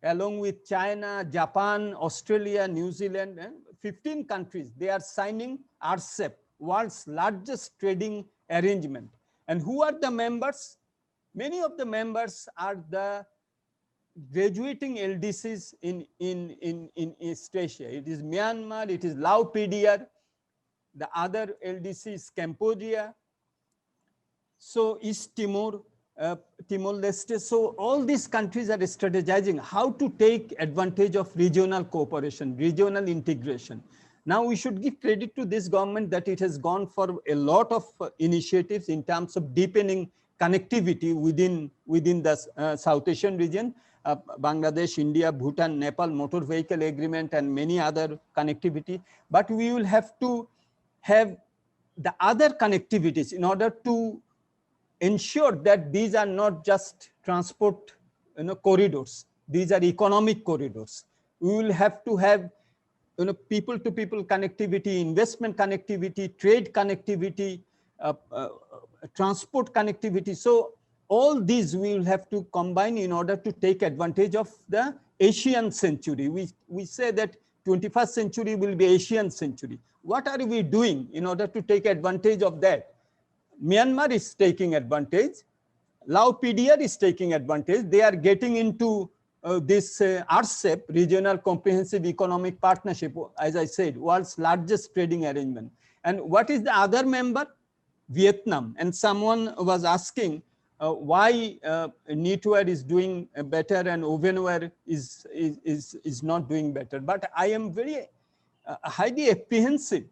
along with China, Japan, Australia, New Zealand, and 15 countries, they are signing RCEP, world's largest trading arrangement. And who are the members? Many of the members are the graduating LDCs in East Asia. It is Myanmar, it is Laos PDR, the other LDC is Cambodia, so East Timor, Timor-Leste. So all these countries are strategizing how to take advantage of regional cooperation, regional integration. Now we should give credit to this government that it has gone for a lot of initiatives in terms of deepening connectivity within the South Asian region. Bangladesh, India, Bhutan, Nepal, motor vehicle agreement, and many other connectivity. But we will have to have the other connectivities in order to ensure that these are not just transport corridors. These are economic corridors. We will have to have people-to-people connectivity, investment connectivity, trade connectivity, transport connectivity. So all these we will have to combine in order to take advantage of the Asian century. We say that 21st century will be Asian century. What are we doing in order to take advantage of that? Myanmar is taking advantage. Laos PDR is taking advantage. They are getting into this RCEP, Regional Comprehensive Economic Partnership, as I said, world's largest trading arrangement. And what is the other member? Vietnam. And someone was asking why knitwear is doing better and wovenwear is not doing better. But I am very highly apprehensive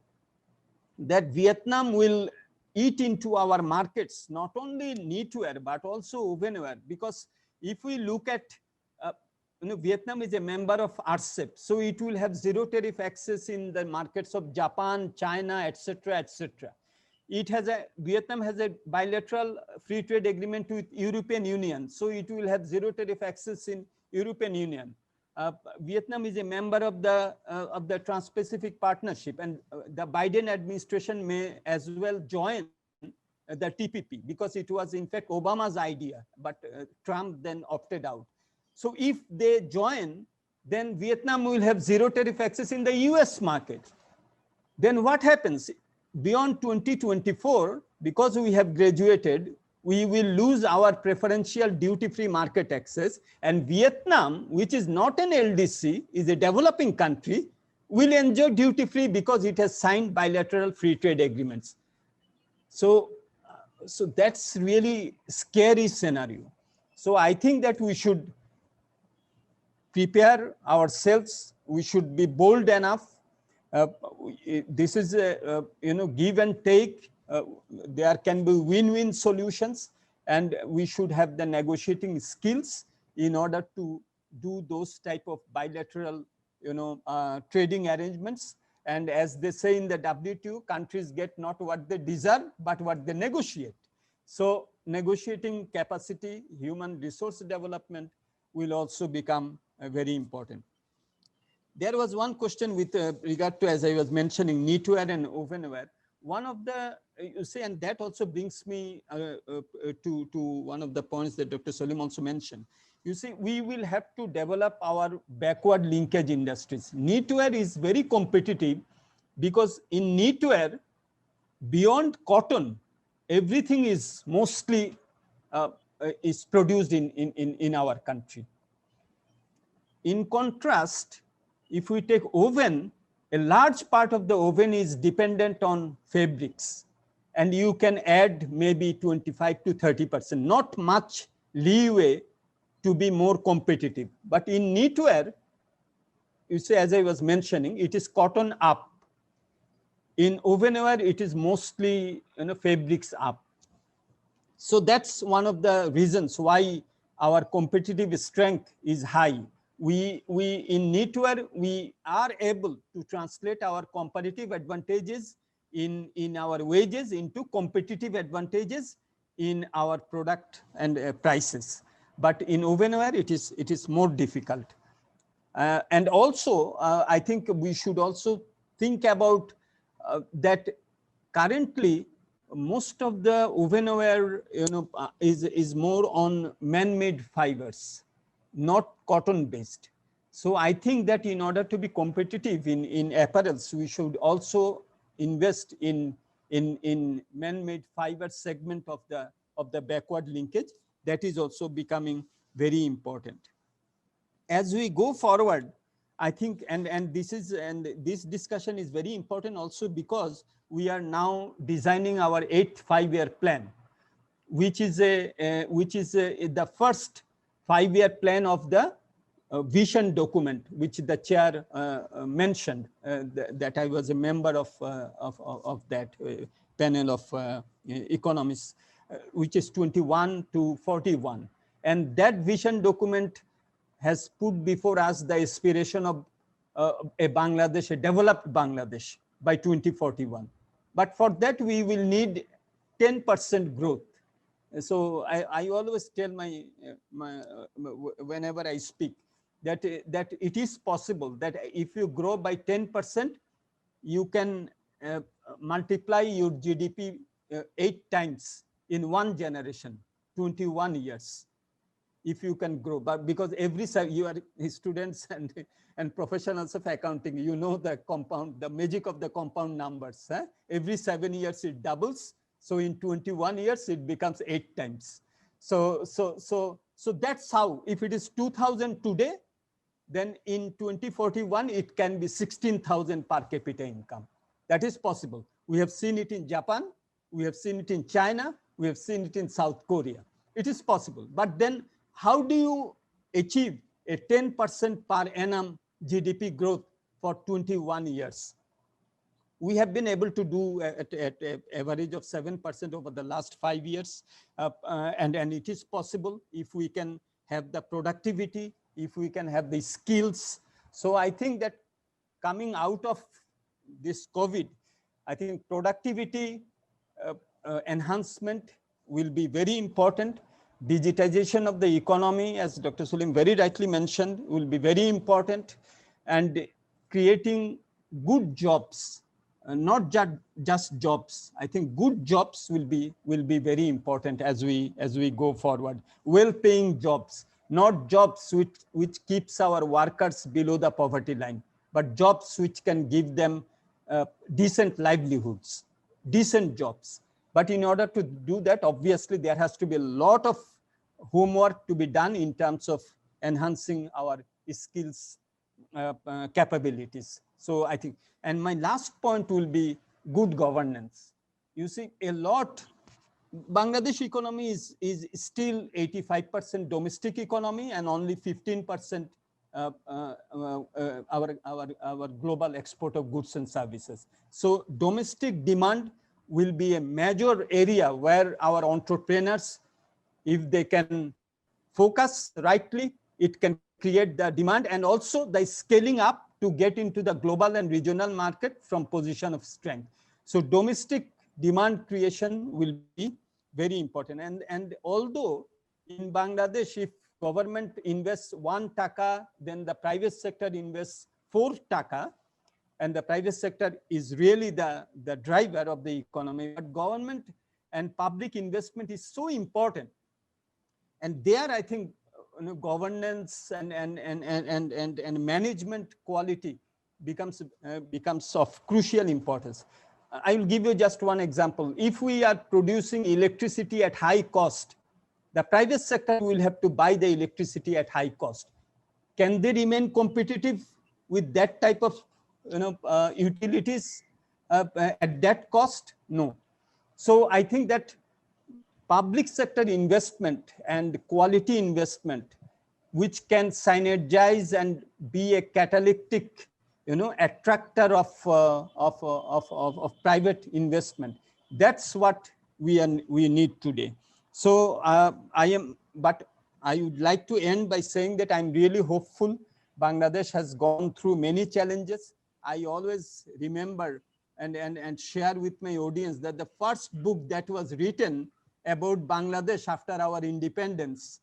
that Vietnam will eat into our markets, not only knitwear, but also wovenwear. Because if we look at, Vietnam is a member of RCEP, so it will have zero tariff access in the markets of Japan, China, etc., etc. Vietnam has a bilateral free trade agreement with European Union, so it will have zero tariff access in European Union. Vietnam is a member of the Trans-Pacific Partnership, and the Biden administration may as well join the TPP because it was in fact Obama's idea, but Trump then opted out. So if they join, then Vietnam will have zero tariff access in the US market. Then what happens? Beyond 2024, because we have graduated, we will lose our preferential duty-free market access, and Vietnam, which is not an LDC, is a developing country, will enjoy duty-free because it has signed bilateral free trade agreements. So that's really scary scenario. So I think that we should prepare ourselves. We should be bold enough. This is a give and take. There can be win-win solutions, and we should have the negotiating skills in order to do those type of bilateral trading arrangements. And as they say in the WTO, countries get not what they deserve, but what they negotiate. So negotiating capacity, human resource development will also become very important. There was one question with regard to, as I was mentioning, knitwear and wovenware. One of the, you say, and that also brings me to one of the points that Dr. Salim also mentioned. You see, we will have to develop our backward linkage industries. Knitwear is very competitive because in knitwear, beyond cotton, everything is mostly is produced in our country. In contrast, if we take woven, a large part of the woven is dependent on fabrics, and you can add maybe 25 to 30%, not much leeway to be more competitive. But in knitwear, you say, as I was mentioning, it is cotton up. In wovenware, it is mostly fabrics up. So that's one of the reasons why our competitive strength is high. We in knitwear, we are able to translate our comparative advantages in our wages into competitive advantages in our product and prices. But in wovenware, it is more difficult. And also, I think we should also think about that currently most of the wovenware is more on man-made fibers, not cotton based. So I think that in order to be competitive in apparels, we should also invest in man-made fiber segment of the backward linkage. That is also becoming very important. As we go forward, I think, and this discussion is very important also because we are now designing our 8th five-year plan, which is the first 5-year plan of the vision document, which the chair mentioned, that I was a member of that panel of economists, which is 21 to 41. And that vision document has put before us the aspiration of a Bangladesh, a developed Bangladesh by 2041. But for that, we will need 10% growth. So I always tell whenever I speak, that it is possible that if you grow by 10%, you can multiply your GDP 8 times in one generation, 21 years. If you can grow, but because you are students and professionals of accounting, you know the magic of the compound numbers. Every 7 years it doubles. So in 21 years, it becomes 8 times. So that's how, if it is 2,000 today, then in 2041, it can be 16,000 per capita income. That is possible. We have seen it in Japan. We have seen it in China. We have seen it in South Korea. It is possible. But then how do you achieve a 10% per annum GDP growth for 21 years? We have been able to do at an average of 7% over the last 5 years. And it is possible if we can have the productivity, if we can have the skills. So I think that coming out of this COVID, I think productivity enhancement will be very important. Digitization of the economy, as Dr. Salim very rightly mentioned, will be very important. And creating good jobs, not just jobs. I think good jobs will be very important as we go forward. Well-paying jobs, not jobs which keeps our workers below the poverty line, but jobs which can give them decent livelihoods, decent jobs. But in order to do that, obviously, there has to be a lot of homework to be done in terms of enhancing our skills, capabilities. So I think, and my last point will be good governance. You see, a lot, Bangladesh economy is still 85% domestic economy and only 15% our global export of goods and services. So domestic demand will be a major area where our entrepreneurs, if they can focus rightly, it can create the demand and also the scaling up to get into the global and regional market from position of strength. So domestic demand creation will be very important. And although in Bangladesh, if government invests 1 taka, then the private sector invests 4 taka, and the private sector is really the driver of the economy. But government and public investment is so important. And there, I think, governance and management quality becomes of crucial importance. I will give you just one example. If we are producing electricity at high cost, the private sector will have to buy the electricity at high cost. Can they remain competitive with that type of utilities at that cost? No. So I think that public sector investment and quality investment, which can synergize and be a catalytic, attractor of private investment. That's what we need today. So but I would like to end by saying that I'm really hopeful. Bangladesh has gone through many challenges. I always remember and share with my audience that the first book that was written about Bangladesh after our independence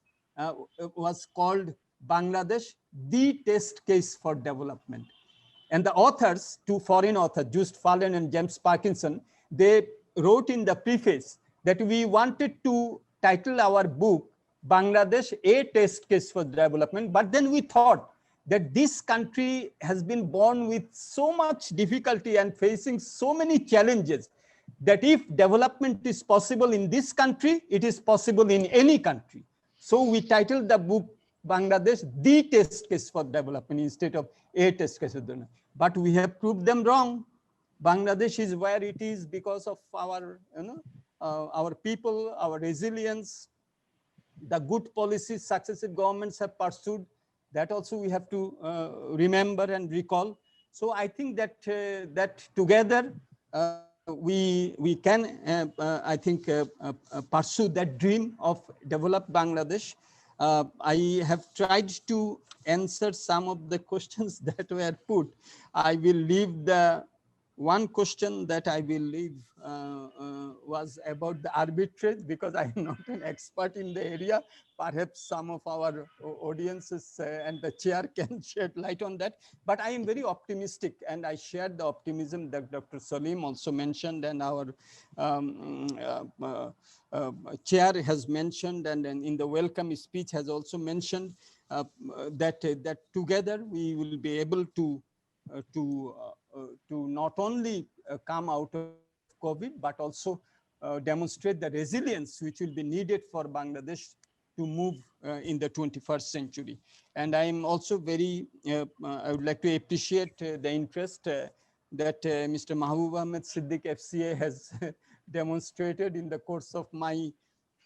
was called Bangladesh, the Test Case for Development. And the authors, 2 foreign authors, Just Fallen and James Parkinson, they wrote in the preface that we wanted to title our book Bangladesh, a Test Case for Development. But then we thought that this country has been born with so much difficulty and facing so many challenges that if development is possible in this country, it is possible in any country. So we titled the book Bangladesh, the Test Case for Development instead of a Test Case for Development. But we have proved them wrong. Bangladesh is where it is because of our people, our resilience, the good policies successive governments have pursued. That also we have to remember and recall. So I think that that together we can, I think, pursue that dream of developed Bangladesh. I have tried to answer some of the questions that were put. I will leave the one question that I will leave was about the arbitrage, because I am not an expert in the area. Perhaps some of our audiences and the chair can shed light on that. But I am very optimistic, and I share the optimism that Dr. Salim also mentioned, and our chair has mentioned, and in the welcome speech has also mentioned that together we will be able to not only come out of COVID, but also demonstrate the resilience which will be needed for Bangladesh to move in the 21st century. And I am also very, I would like to appreciate the interest that Mr. Mahbub Ahmed Siddiq FCA has demonstrated in the course of my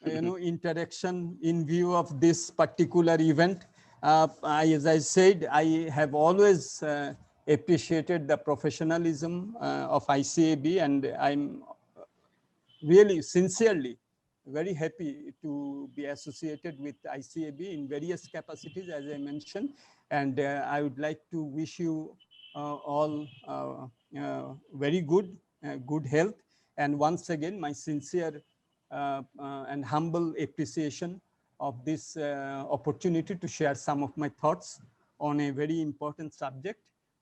interaction in view of this particular event. As I said, I have always appreciated the professionalism of ICAB, and I'm really sincerely very happy to be associated with ICAB in various capacities, as I mentioned. And I would like to wish you all very good health. And once again, my sincere and humble appreciation of this opportunity to share some of my thoughts on a very important subject.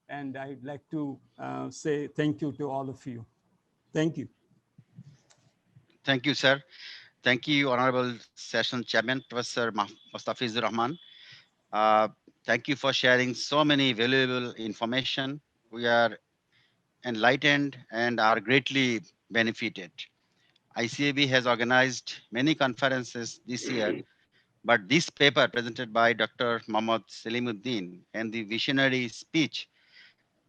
And I'd like to say thank you to all of you. Thank you. Thank you, sir. Thank you, Honorable Session Chairman, Professor Mustafizur Rahman. Thank you for sharing so many valuable information. We are enlightened and are greatly benefited. ICAB has organized many conferences this year, but this paper presented by Dr. Mohammad Selimuddin and the visionary speech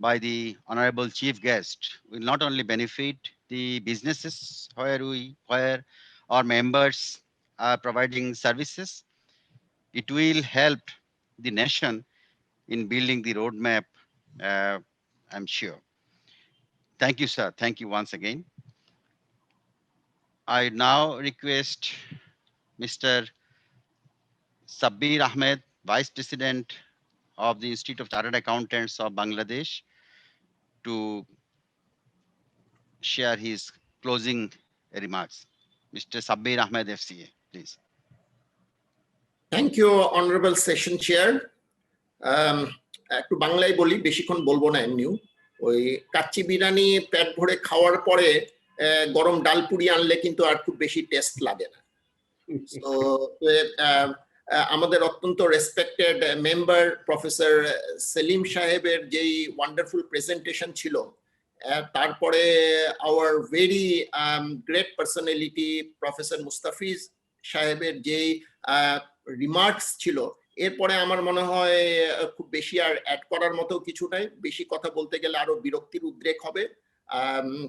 by the honorable chief guest will not only benefit the businesses where our members are providing services, it will help the nation in building the roadmap, I'm sure. Thank you, sir. Thank you once again. I now request Mr. Sabbir Ahmed, Vice President of the Institute of Chartered Accountants of Bangladesh, to share his closing remarks. Mr. Sabbir Ahmed, FCA, please. Thank you, Honorable Session Chair. একটু বাংলায় বলি, বেশিক্ষণ বলবো না। এমনিও ওই কাচ্চি বিরিয়ানি পেট ভরে খাওয়ার পরে গরম ডাল পুরি আনলে কিন্তু আর খুব বেশি টেস্ট লাগে না। তো আমাদের অত্যন্ত রেসপেক্টেড মেম্বার প্রফেসর সেলিম সাহেবের যেই ওয়ান্ডারফুল প্রেজেন্টেশন ছিল, তারপরে our very great personality professor Mustafiz সাহেবের যেই রিমার্কস ছিল, এরপরে আমার মনে হয় খুব বেশি আর অ্যাড করার মতো কিছু নাই। বেশি কথা বলতে গেলে আরো বিরক্তির উদ্রেক হবে।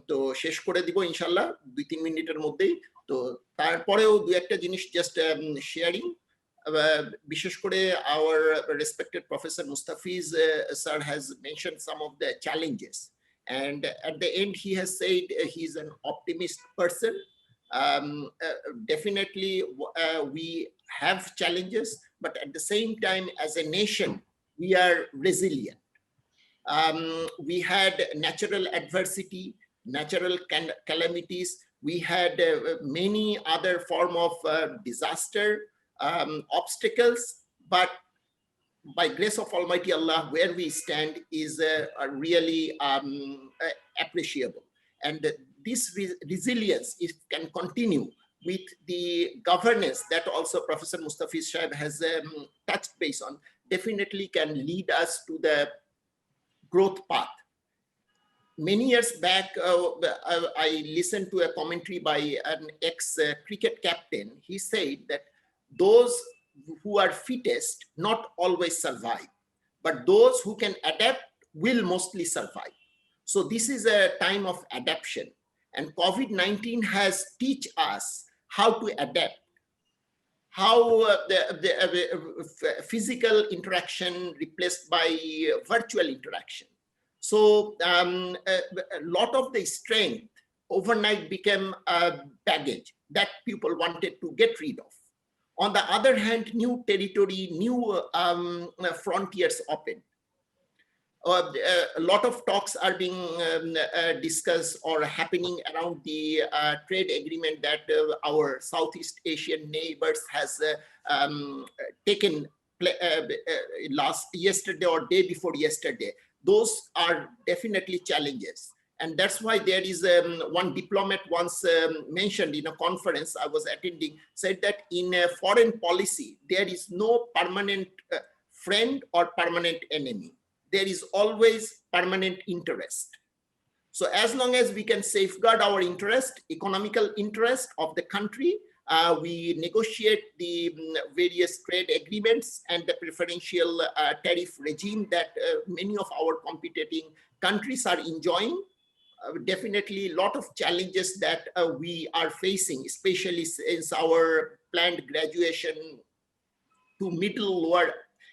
তো শেষ করে দিব ইনশাল্লাহ 2-3 মিনিটের মধ্যেই। তো তারপরেও দু একটা জিনিস জাস্ট শেয়ারিং, বিশেষ করে our respected Professor Mustafiz sir has mentioned some of the challenges, and at the end he has said he's an optimist person. Definitely we have challenges, but at the same time as a nation we are resilient. We had natural adversity, natural calamities, we had many other form of disaster, obstacles, but by grace of Almighty Allah, where we stand is really appreciable. And this resilience, if can continue with the governance that also Professor Mustafiz Shahab has touched base on, definitely can lead us to the growth path. Many years back, I listened to a commentary by an ex-cricket captain. He said that those who are fittest not always survive, but those who can adapt will mostly survive. So this is a time of adaptation, and COVID-19 has teach us how to adapt, how the physical interaction replaced by virtual interaction. So a lot of the strength overnight became a baggage that people wanted to get rid of. On the other hand, new territory, new frontiers open. A lot of talks are being discussed or happening around the trade agreement that our Southeast Asian neighbors has taken yesterday or day before yesterday. Those are definitely challenges. And that's why there is one diplomat once mentioned in a conference I was attending, said that in a foreign policy, there is no permanent friend or permanent enemy. There is always permanent interest. So as long as we can safeguard our interest, economical interest of the country, we negotiate the various trade agreements and the preferential tariff regime that many of our competing countries are enjoying. Definitely a lot of challenges that we are facing, especially since our planned graduation to middle lower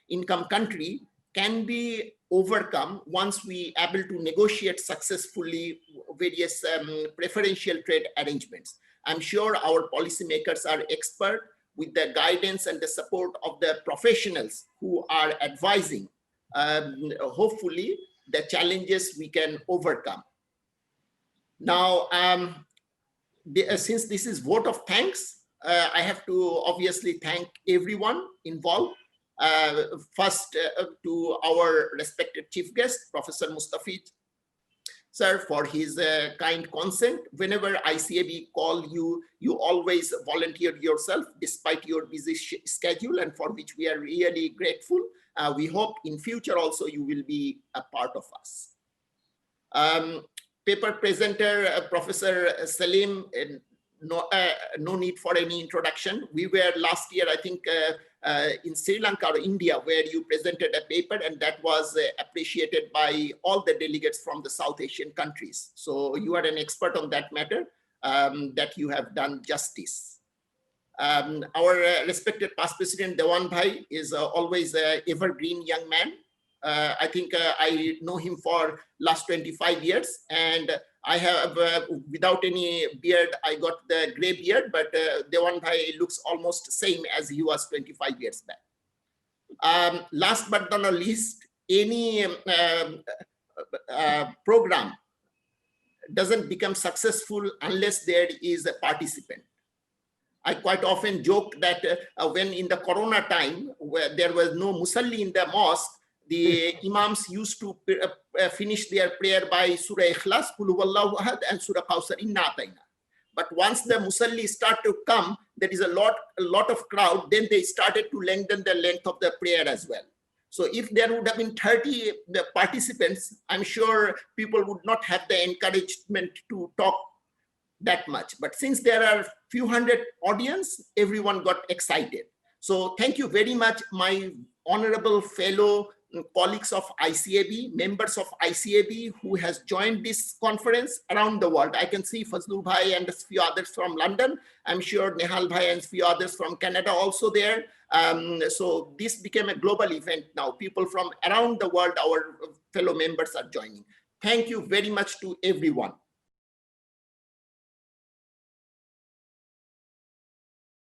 income country can be overcome once we able to negotiate successfully various preferential trade arrangements. I'm sure our policymakers are expert with the guidance and the support of the professionals who are advising. Hopefully the challenges we can overcome. Now, since this is vote of thanks, I have to obviously thank everyone involved. First to our respected chief guest, Professor Mustafiz sir, for his kind consent. Whenever ICAB call you, you always volunteer yourself despite your busy schedule, and for which we are really grateful. We hope in future also you will be a part of us. Paper presenter, Professor Salim, no need for any introduction. We were last year, I think, in Sri Lanka or India, where you presented a paper, and that was appreciated by all the delegates from the South Asian countries. So you are an expert on that matter, that you have done justice. Our respected past president, Dewan Bhai, is always an evergreen young man. I think I know him for last 25 years, and I have, without any beard, I got the gray beard, but Dewan Bhai looks almost same as he was 25 years back. Last but not least, any program doesn't become successful unless there is a participant. I quite often joke that when in the Corona time, where there was no musalli in the mosque, the imams used to finish their prayer by Surah Ikhlas, Qul Huwallahu Ahad, and Surah Kawthar, Inna Atayna. But once the musalli start to come, there is a lot of crowd, then they started to lengthen the length of the prayer as well. So if there would have been 30 participants, I'm sure people would not have the encouragement to talk that much. But since there are few hundred audience, everyone got excited. So thank you very much, my honorable fellow colleagues of ICAB, members of ICAB who has joined this conference around the world. I can see Fazlul Bhai and a few others from London. I'm sure Nehal Bhai and a few others from Canada also there. So this became a global event now. People from around the world, our fellow members are joining. Thank you very much to everyone.